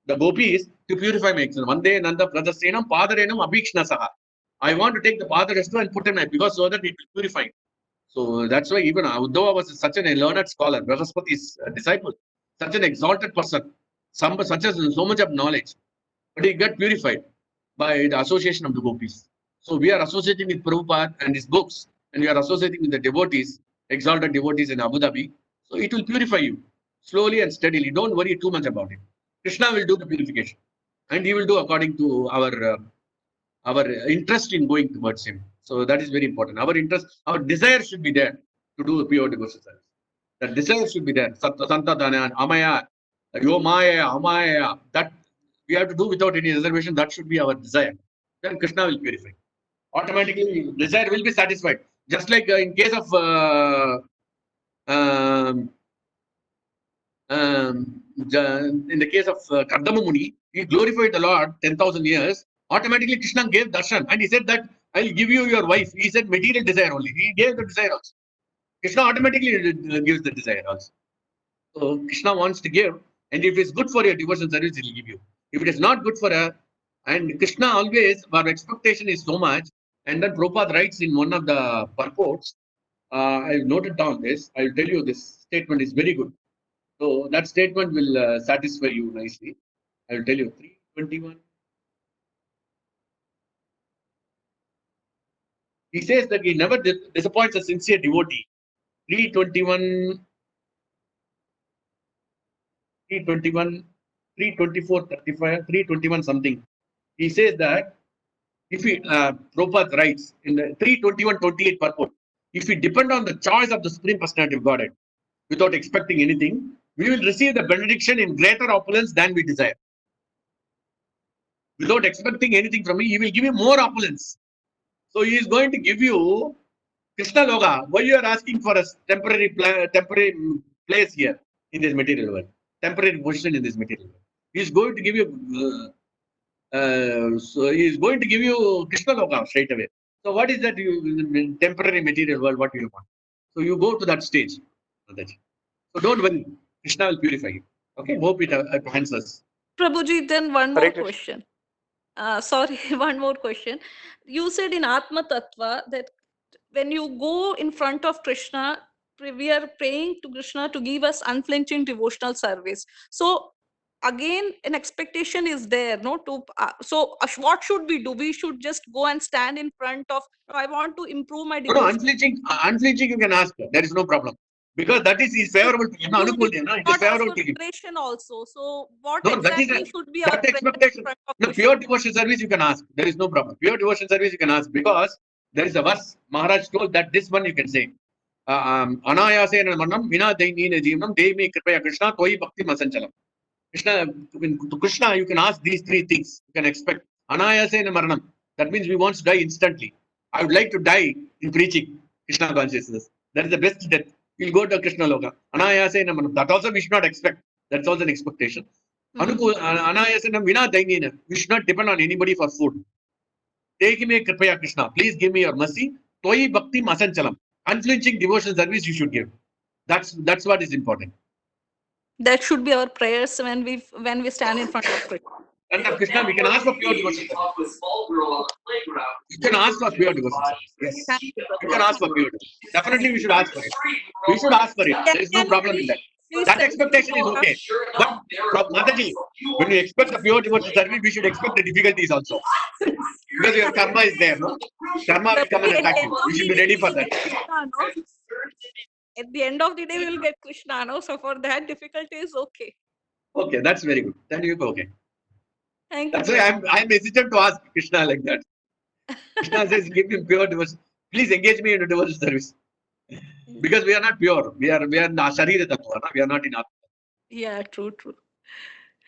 the gopis to purify my action. Vande Nanda Pradasenam Padarenam Abhikshnasaha. I want to take the Padarastu and put in my because so that it will purify. So that's why even Uddhava was such a learned scholar, Brahaspati's disciple, such an exalted person, so much of knowledge. But he got purified by the association of the gopis. So we are associating with Prabhupada and his books, and we are associating with the devotees, exalted devotees in Abu Dhabi. So it will purify you slowly and steadily. Don't worry too much about it. Krishna will do the purification, and he will do according to our interest in going towards him. So that is very important. Our interest, our desire should be there to do the pure devotion service. That desire should be there. Santa Dana, Amaya, Yomaya, Amaya. That we have to do without any reservation. That should be our desire. Then Krishna will purify. Automatically, desire will be satisfied. Just like in case of in the case of Kardama Muni, he glorified the Lord 10,000 years. Automatically, Krishna gave darshan and he said that I will give you your wife. He said material desire only. He gave the desire also. Krishna automatically gives the desire also. So Krishna wants to give, and if it's good for your devotion service, he will give you. If it is not good for her, and Krishna always, our expectation is so much, and then Prabhupada writes in one of the purports, I noted down this, I will tell you this statement is very good. So that statement will satisfy you nicely. I will tell you 321. He says that he never disappoints a sincere devotee. 321, 321, 324, 35, 321 something. He says that if we, Prabhupada writes in the 321-28 purport, if we depend on the choice of the Supreme Personality of Godhead without expecting anything, we will receive the benediction in greater opulence than we desire. Without expecting anything from me, he will give you more opulence. So he is going to give you Krishna Loga. Why you are asking for a temporary place here in this material world, temporary position in this material world? He is going to give you. So he is going to give you Krishna Loka straight away. So what is that you temporary material world? What do you want? So you go to that stage. So don't worry. Krishna will purify you. Okay. Hope it answers. Prabhuji, then one Hare more Krishna. question. Sorry, one more question. You said in Atma Tattva that when you go in front of Krishna, we are praying to Krishna to give us unflinching devotional service. So again, an expectation is there, no? What should we do? We should just go and stand in front of. I want to improve my No, devotion. unflinching you can ask. There is no problem. Because that is favorable to you. No, You did it is not ask favorable for to you. preparation also. So what No, that is exactly should be our that prayer in expectation. front of No, Krishna? pure devotion service you can ask. There is no problem. Pure devotion service you can ask because there is a verse Maharaj told that this one you can say. Anayasena manam vina dainina jeevanam devi kripaya Krishna toi bhakti masanchalam. To Krishna you can ask these 3 things. You can expect. Anayasena maranam. That means we want to die instantly. I would like to die in preaching Krishna consciousness. That is the best death. We'll go to Krishna Loka. Anayasena manam. That also we should not expect. That's also an expectation. Anayasena vina dainina. We should not depend on anybody for food. Take me Kripaya Krishna. Please give me your mercy. Toi bhakti masanchalam. Unflinching devotion service you should give. That's what is important. That should be our prayers when we stand in front of Krishna. And of Krishna, we can ask for pure devotion. You can ask for pure devotion. Yes. You can ask for pure devotion. Definitely we should ask for it. We should ask for it. There is no problem in that. That expectation is okay. But from Mataji, when you expect the pure devotion service, we should expect the difficulties also. Because your karma is there, no? Karma will come and attack you. We should be ready for that. At the end of the day, we will get Krishna, no? So for that, difficulty is okay. Okay, that's very good. Then you go okay. Thank That's you. why I'm hesitant to ask Krishna like that. Krishna says, give me pure devotion. Please engage me into devotion service. Because we are not pure. We are in Sharira Tattva. We are not in Atma. Yeah, true.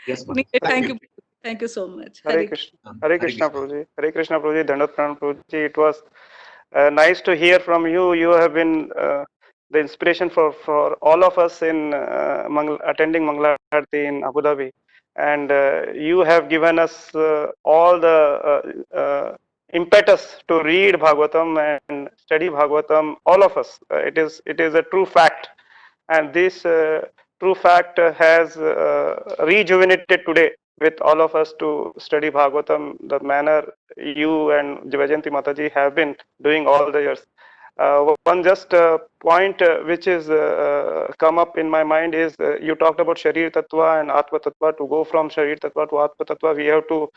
Yes, ma'am. Thank you. Thank you so much. Hare Krishna. Hare Krishna, Prabhuji. Hare Krishna, Prabhuji. Dandavat Pranam, Prabhuji. It was nice to hear from you. You have been the inspiration for all of us in attending Mangala Aarti in Abu Dhabi. And you have given us all the impetus to read Bhagavatam and study Bhagavatam, all of us. It is a true fact. And this true fact has rejuvenated today with all of us to study Bhagavatam, the manner you and Jivajanti Mataji have been doing all the years. One just point which is come up in my mind is you talked about Sharir Tattva and Atma Tattva. To go from Sharir Tattva to Atma Tattva, we have to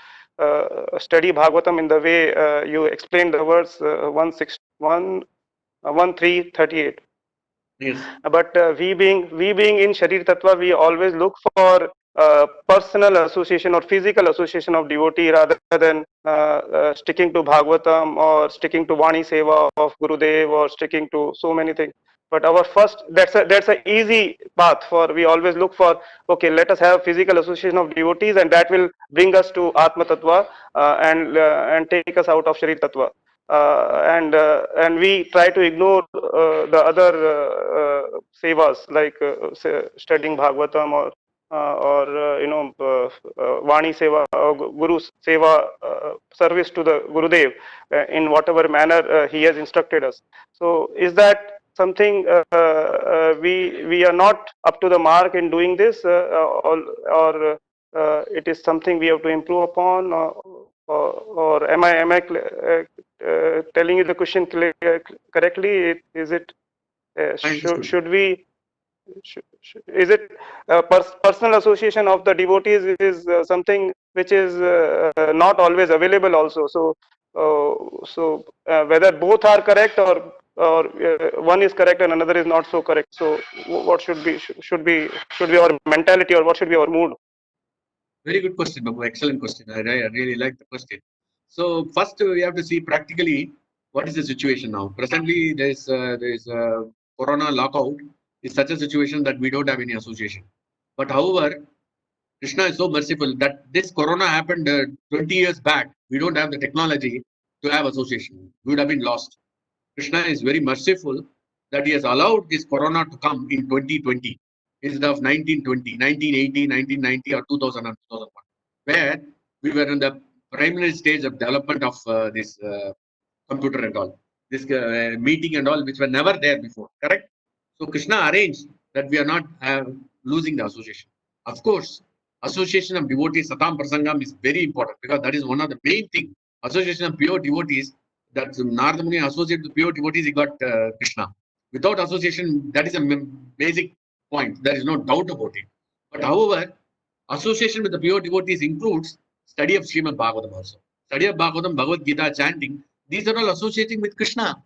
study Bhagavatam in the way you explained the words 1338. Yes. But we being in Sharir Tattva, we always look for personal association or physical association of devotee rather than sticking to Bhagavatam or sticking to Vani Seva of Gurudev or sticking to so many things. But our first, that's a easy path for, we always look for, okay, let us have physical association of devotees and that will bring us to Atma Tattva and take us out of Sharir Tattva. And we try to ignore the other sevas like studying Bhagavatam or Vani Seva or Guru Seva service to the Gurudev in whatever manner he has instructed us. So is that something we are not up to the mark in doing this or it is something we have to improve upon or am I telling you the question correctly? Is it should we is it personal association of the devotees is something which is not always available also? So whether both are correct or one is correct and another is not so correct. So what should be our mentality or what should be our mood? Very good question, Babu. Excellent question. I really like the question. So first we have to see practically what is the situation now. Presently there is a Corona lockout. It's such a situation that we don't have any association. But however, Krishna is so merciful that this Corona happened 20 years back. We don't have the technology to have association. We would have been lost. Krishna is very merciful that he has allowed this Corona to come in 2020 instead of 1920, 1980, 1990 or 2000 and 2001, where we were in the preliminary stage of development of this computer and all, this meeting and all, which were never there before, correct? So Krishna arranged that we are not losing the association. Of course, association of devotees, Satam Prasangam is very important because that is one of the main things. Association of pure devotees, that Narada Muni associated with pure devotees, he got Krishna. Without association, that is a basic point. There is no doubt about it. But however, association with the pure devotees includes study of Srimad Bhagavatam also. Study of Bhagavatam, Bhagavad Gita, chanting. These are all associating with Krishna.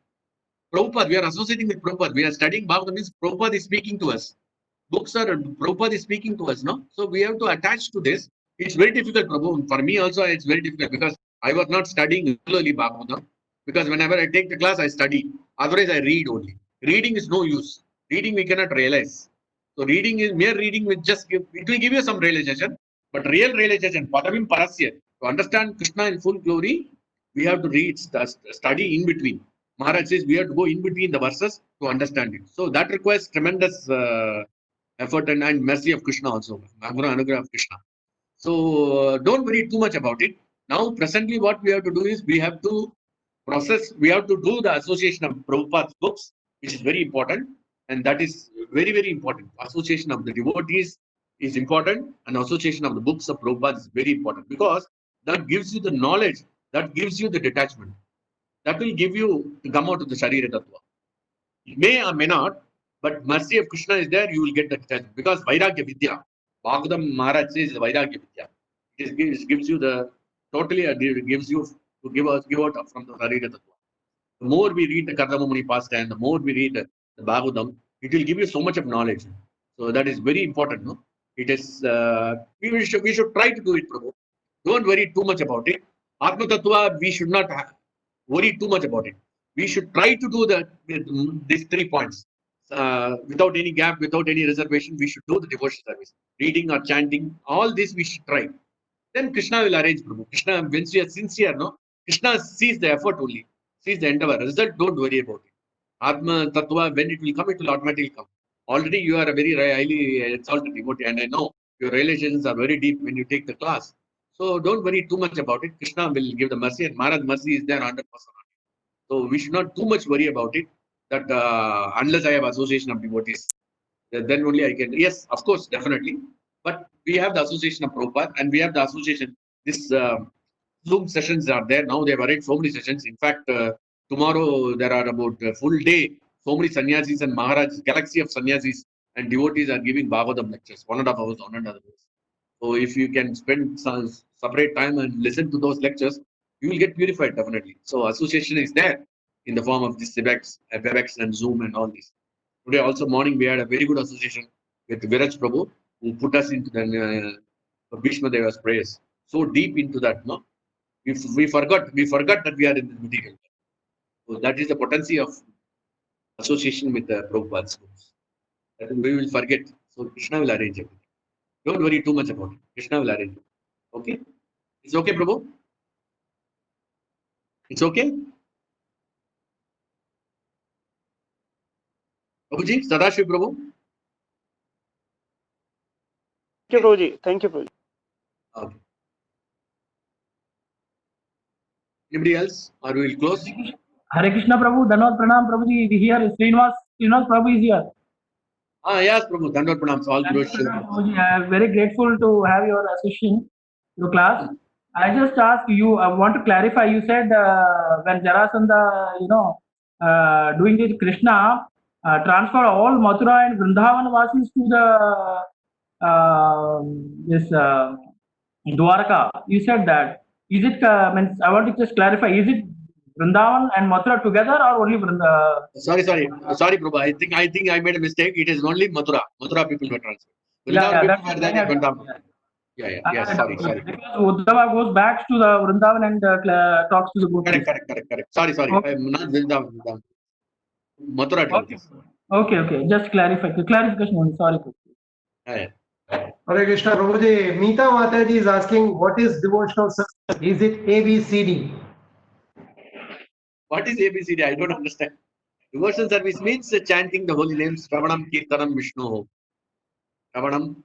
Prabhupada, we are associating with Prabhupada. We are studying Bhagavatam means Prabhupada is speaking to us. Books are, Prabhupada is speaking to us, no? So we have to attach to this. It's very difficult, Prabhu. For me also, it's very difficult because I was not studying regularly Bhagavatam. Because whenever I take the class, I study. Otherwise, I read only. Reading is no use. Reading we cannot realize. So reading is mere reading will just give, it will give you some realization. But real realization, Padavim Parasya, to understand Krishna in full glory, we have to read, study in between. Maharaj says we have to go in between the verses to understand it. So that requires tremendous effort and mercy of Krishna also. Anugrah of Krishna. So don't worry too much about it. Now presently what we have to do is we have to we have to do the association of Prabhupada's books, which is very important. And that is very, very important. Association of the devotees is important, and association of the books of Prabhupada is very important, because that gives you the knowledge, that gives you the detachment, that will give you to come out of the Sharira Tattva. It may or may not, but mercy of Krishna is there, you will get the detachment, because Vairagya Vidya, Bhagavatam Maharaj says Vairagya Vidya. It gives you the totally, it gives you to give out from the Sharira Tattva. The more we read the Kardama Muni pastime, the more we read the Bhagavatam, it will give you so much of knowledge. So that is very important. No? It is we should try to do it, Prabhu. Don't worry too much about it. Atma Tattva, we should not worry too much about it. We should try to do these 3 points without any gap, without any reservation. We should do the devotion service, reading or chanting. All this we should try. Then Krishna will arrange, Prabhu. Krishna, when we are sincere, no, Krishna sees the effort only, sees the endeavor. Result, don't worry about it. Atma Tattva, when it will come, it will automatically come. Already you are a very highly exalted devotee, and I know your realizations are very deep when you take the class. So don't worry too much about it. Krishna will give the mercy, and Maharaj mercy is there 100%. So we should not too much worry about it. That unless I have association of devotees, then only I can. Yes, of course, definitely. But we have the association of Prabhupada, and we have the association. This Zoom sessions are there now. They have arranged so many sessions. In fact, tomorrow there are about a full day. So many sannyasis and Maharaj, galaxy of sannyasis and devotees are giving Bhagavatam lectures, 1.5 hours, 1.5 hours. So if you can spend some separate time and listen to those lectures, you will get purified definitely. So association is there in the form of this WebEx and Zoom and all this. Today also morning we had a very good association with Viraj Prabhu, who put us into the Bhishma Deva's prayers. So deep into that, no? We forgot that we are in the material. So that is the potency of association with the Prabhupada schools. That we will forget. So Krishna will arrange everything. Don't worry too much about it. Krishna will arrange it. Okay? It's okay, Prabhu? It's okay? Prabhuji, Sadashiv Prabhu? Thank you, Prabhuji. Thank you, Prabhuji. Okay. Anybody else? Or we will close? Hare Krishna Prabhu, Dhanavad Pranam Prabhuji, here Srinivas Prabhu is here. Yes, Prabhu. Dhanavad Pranam. All good. Prabhuji, I am very grateful to have your association, your class. I just ask you, I want to clarify, you said when Jarasandha, doing this Krishna, transfer all Mathura and Vrindavan Vasis to the Dwarka. You said that. Is it, I want to just clarify, is it Vrindavan and Mathura together or only Vrindavan? Sorry, Prabhu. I think I made a mistake. It is only Mathura. Mathura people were transferred. Yeah, Sorry. Because Uddhava goes back to the Vrindavan and talks to the group. Correct. Sorry. Okay. I am not Vrindavan. Mathura devotees. Okay. Just clarification only. Sorry. Yeah. Hare Krishna Prabhuji, Meeta Mataji is asking, what is devotional service? Is it ABCD? What is ABCD? I don't understand. Devotional service means chanting the holy names, Shravanam, Kirtanam, Vishnu. Shravanam,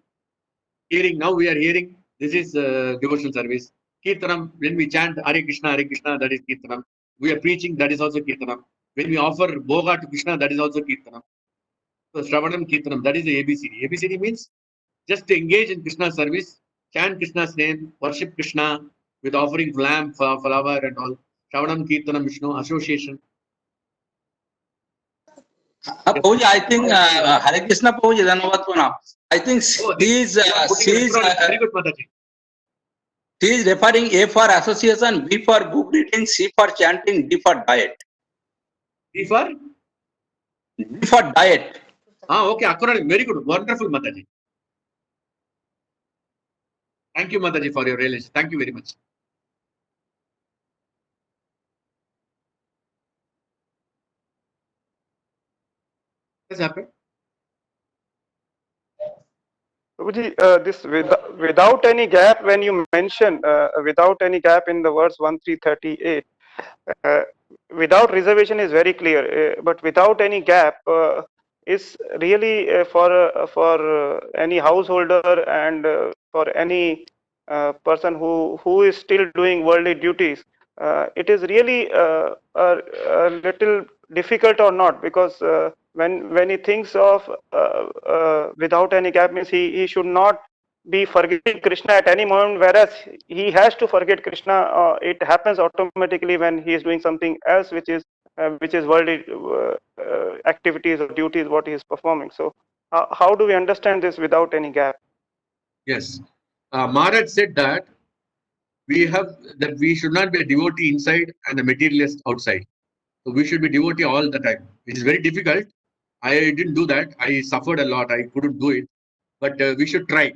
hearing. Now we are hearing. This is devotional service. Kirtanam, when we chant Hare Krishna, that is Kirtanam. We are preaching, that is also Kirtanam. When we offer Bhoga to Krishna, that is also Kirtanam. So Shravanam, Kirtanam, that is the ABCD. ABCD means just to engage in Krishna service, chant Krishna's name, worship Krishna with offering lamb, flower and all. Shravanam, Kirtanam, Vishnu, association. Prabhuji, I think Hare Krishna Prabhuji, Dhanavad Pranam. I think he is very good, Mataji. He is referring A for association, B for book reading, C for chanting, D for diet. D for? D for diet. Okay, acronym. Very good. Wonderful, Mataji. Thank you, Mataji, for your realization. Thank you very much. What has happened? Prabhuji, this without any gap, when you mention without any gap in the verse 1338, without reservation is very clear, but without any gap is really for any householder and for any person who is still doing worldly duties. It is really a little difficult or not, because when he thinks of without any gap, means he should not be forgetting Krishna at any moment, whereas he has to forget Krishna. It happens automatically when he is doing something else, which is worldly activities or duties what he is performing. So how do we understand this without any gap? Yes. Maharaj said that we should not be a devotee inside and a materialist outside. So we should be devotee all the time, which is very difficult. I didn't do that. I suffered a lot. I couldn't do it. But we should try.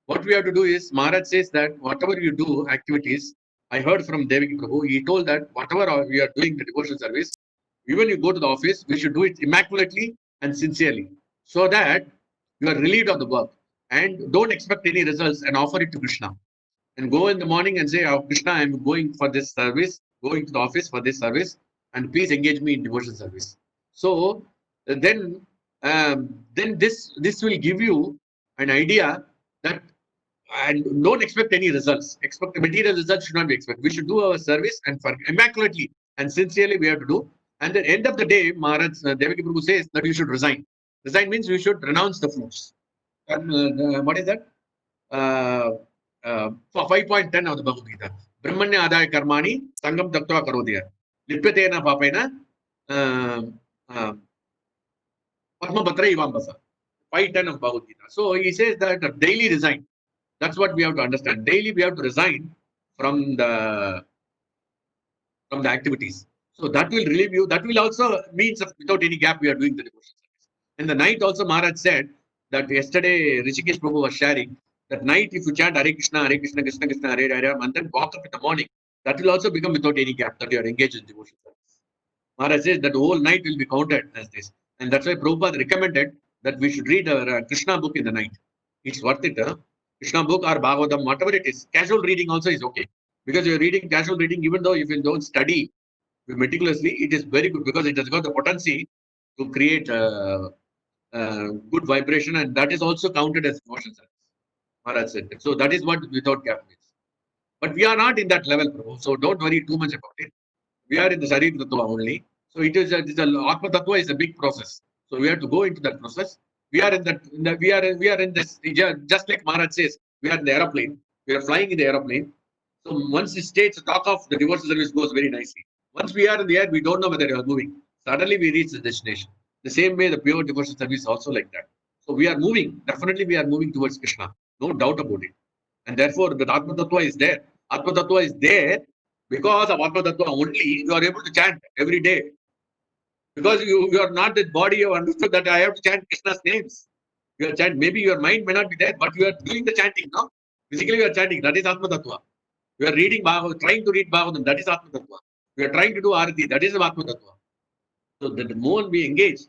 What we have to do is, Maharaj says that whatever you do, activities, I heard from Devaki Prabhu, he told that whatever we are doing the devotional service, even you go to the office, we should do it immaculately and sincerely, so that you are relieved of the work. And don't expect any results and offer it to Krishna. And go in the morning and say, oh, Krishna, I am going for this service, going to the office for this service, and please engage me in devotional service. So then this will give you an idea that, and don't expect any results. Expect the material results should not be expected. We should do our service and for immaculately and sincerely we have to do. And at the end of the day, Maharaj Devaki Prabhu says that you should resign. Resign means you should renounce the fruits. And, what is that? For 5.10 of the Bhagavad Gita. Brahmanya adaya karmani sangam tattva karodya. Lipyatena papena padma batra ivambasa. 5.10 of Bhagavad Gita. So he says that daily resign. That's what we have to understand. Daily we have to resign from the activities. So that will relieve you. That will also means without any gap we are doing the devotion service. In the night also Maharaj said that yesterday Rishikesh Prabhu was sharing that night if you chant Hare Krishna, Krishna Krishna, Hare Hare, and then walk up in the morning, that will also become without any gap that you are engaged in devotion service. Maharaj says that the whole night will be counted as this. And that's why Prabhupada recommended that we should read a Krishna book in the night. It's worth it. Krishna book or Bhagavatam, whatever it is. Casual reading also is okay. Because you're reading casual reading, even though if you don't study meticulously, it is very good because it has got the potency to create good vibration, and that is also counted as devotion service. Maharaj said that. So that is what without gap means. But we are not in that level, Prabhu. So don't worry too much about it. We are in the Sharir Tattva only. So it is Atma Tattva is a big process. So we have to go into that process. We are in that. We are in this. Just like Maharaj says, we are in the aeroplane. We are flying in the aeroplane. So once it states the talk of the devotional service goes very nicely. Once we are in the air, we don't know whether we are moving. Suddenly we reach the destination. The same way the pure devotional service is also like that. So we are moving. Definitely we are moving towards Krishna. No doubt about it. And therefore the Atma Tattva is there. Atma Tattva is there because of Atma Tattva only you are able to chant every day. Because you are not that body, you understood that I have to chant Krishna's names. You are chant. Maybe your mind may not be there, but you are doing the chanting now. Physically you are chanting. That is Atma Tattva. You are reading Bhagavatam, trying to read Bhagavatam. That is Atma Tattva. You are trying to do Arati. That is Atma Tattva. So the more we engage,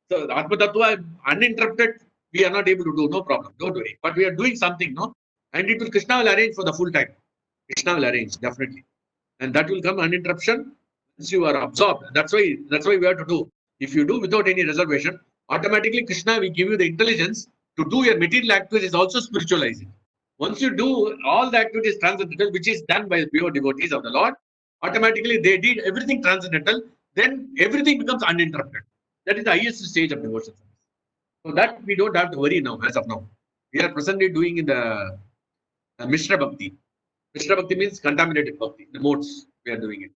so the Atma Tattva uninterrupted, we are not able to do. No problem. Don't worry. But we are doing something, no? And it will Krishna will arrange for the full time. Krishna will arrange definitely, and that will come uninterruption. Once you are absorbed, that's why we have to do. If you do without any reservation, automatically Krishna will give you the intelligence to do your material activities, also spiritualizing. Once you do all the activities transcendental, which is done by the pure devotees of the Lord, automatically they did everything transcendental, then everything becomes uninterrupted. That is the highest stage of devotion. So that we don't have to worry now, as of now. We are presently doing in the Mishra Bhakti. Mishra Bhakti means contaminated Bhakti, the modes we are doing it.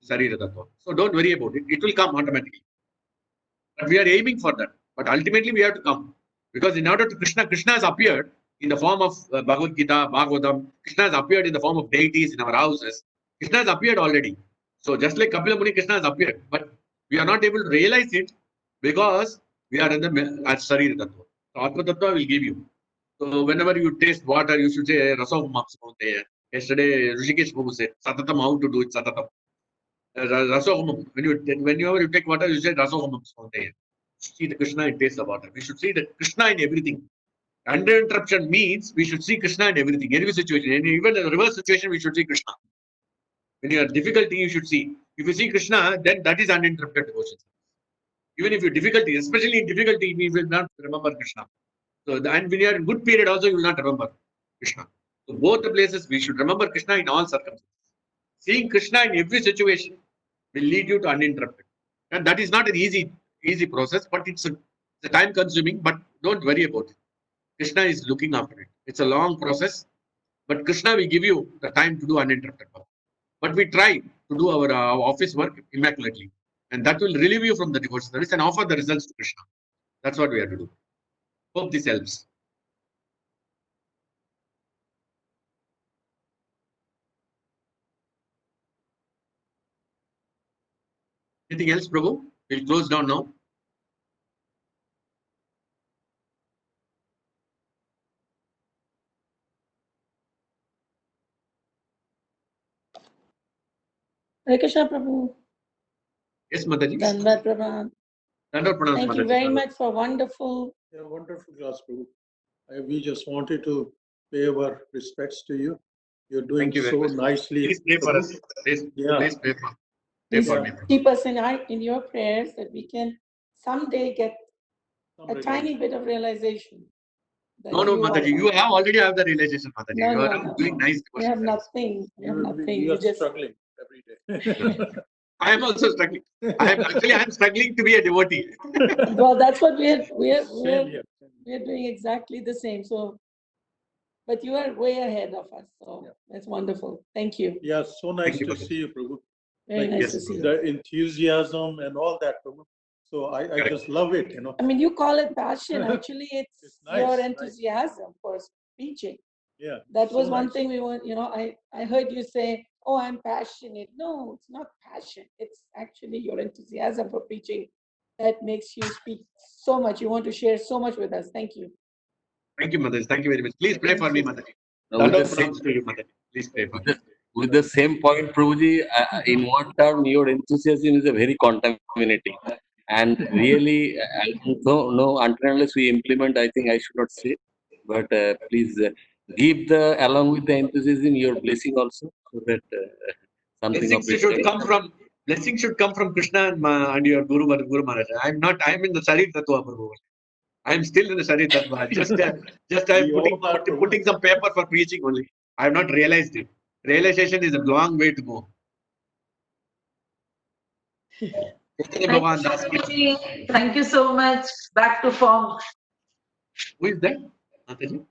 Sarira Tattva. So don't worry about it. It will come automatically. But we are aiming for that. But ultimately we have to come. Because in order to Krishna has appeared in the form of Bhagavad Gita, Bhagavatam. Krishna has appeared in the form of deities in our houses. Krishna has appeared already. So just like Kapila Muni, Krishna has appeared. But we are not able to realize it because we are in the Sarira Tattva. So Atma Tattva will give you. So whenever you taste water, you should say Rasahum. Yesterday, Rishikesh Prabhu said, Satatam, how to do it, Satatam. Rasahum. Whenever you take water, you say Rasahum. See the Krishna and taste the water. We should see the Krishna in everything. Under interruption means we should see Krishna in everything, every situation. And even in the reverse situation, we should see Krishna. When you are difficulty, you should see. If you see Krishna, then that is uninterrupted devotion. Even if you difficulty, especially in difficulty, we will not remember Krishna. So, and when you are in good period, also you will not remember Krishna. So, both the places we should remember Krishna in all circumstances. Seeing Krishna in every situation will lead you to uninterrupted. And that is not an easy easy process, but it's a time consuming, but don't worry about it. Krishna is looking after it. It's a long process, but Krishna will give you the time to do uninterrupted work. But we try to do our office work immaculately, and that will relieve you from the devotion service and offer the results to Krishna. That's what we have to do. Hope this helps. Anything else, Prabhu? We'll close down now. Hare Krishna Prabhu. Yes, Mataji. Dandavat Pranam. Dandavat Pranam, Thank you Mataji. very much for wonderful. Yeah, wonderful class, Prabhu. We just wanted to pay our respects to you. You're doing Thank you very so much. nicely. Please pray for us. Please, Yeah. please pray for Please me. Prabhu. keep us in your prayers that we can someday get a tiny bit of realization. that No, you are- Mataji, you already have the realization, Mataji. No, You no, are no, doing no. nice We have devotion. nothing. We have nothing. We You are just struggling every day. I am also struggling. I'm struggling to be a devotee. well, that's what Same here. we're doing exactly the same. So, but you are way ahead of us. So that's wonderful. Thank you. Yeah, so nice Thank you, to Mataji. see you, Prabhu. Very Like, nice yes, to see you. The enthusiasm and all that, Prabhu. So I Correct. just love it, I mean, you call it passion. Actually, it's It's nice, your nice. enthusiasm for speaking. Yeah. That so was one nice. thing we want, I heard you say, oh, I'm passionate. No, it's not passion. It's actually your enthusiasm for preaching that makes you speak so much. You want to share so much with us. Thank you. Thank you, Mataji. Thank you very much. Please pray for me, Mataji. With the Dandavat same, Pranam to you, Mataji. Please pray for me. with the same point, Prabhuji, in one term, your enthusiasm is a very contaminating. And really, no, until unless we implement, I think I should not say. But please give along with the enthusiasm, your blessing also, so that something of Blessings it. should come from Krishna and your Guru Maharaj. I'm in the Sharir Tattva, Prabhu. I'm still in the Sharir Tattva. Just I'm We all are, Prabhu. putting some paper for preaching only. I have not realized it. Realization is a long way to go. Thank you so much. Back to form. Who is that? Mataji?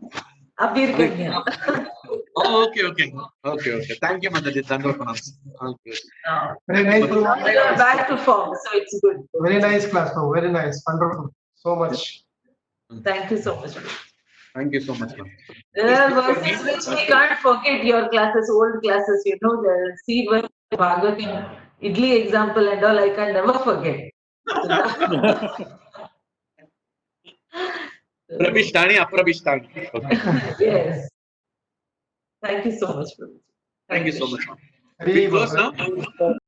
Abir Kanya. Oh, okay. Thank you, Mataji. Dandavat Pranam. Okay. Very nice. Now you are back to form, so it's good. Very nice class, bro. Very nice. Wonderful. So much. Thank you so much. Thank you so much, ma'am. There are verses which we can't forget, your classes, old classes, the C1 Bhagavatam, Idli example and all, I can never forget. Prabhishtani, Aprabhishtani. Okay. Yes. Thank you so much. Thank you so much. Very We close well. now.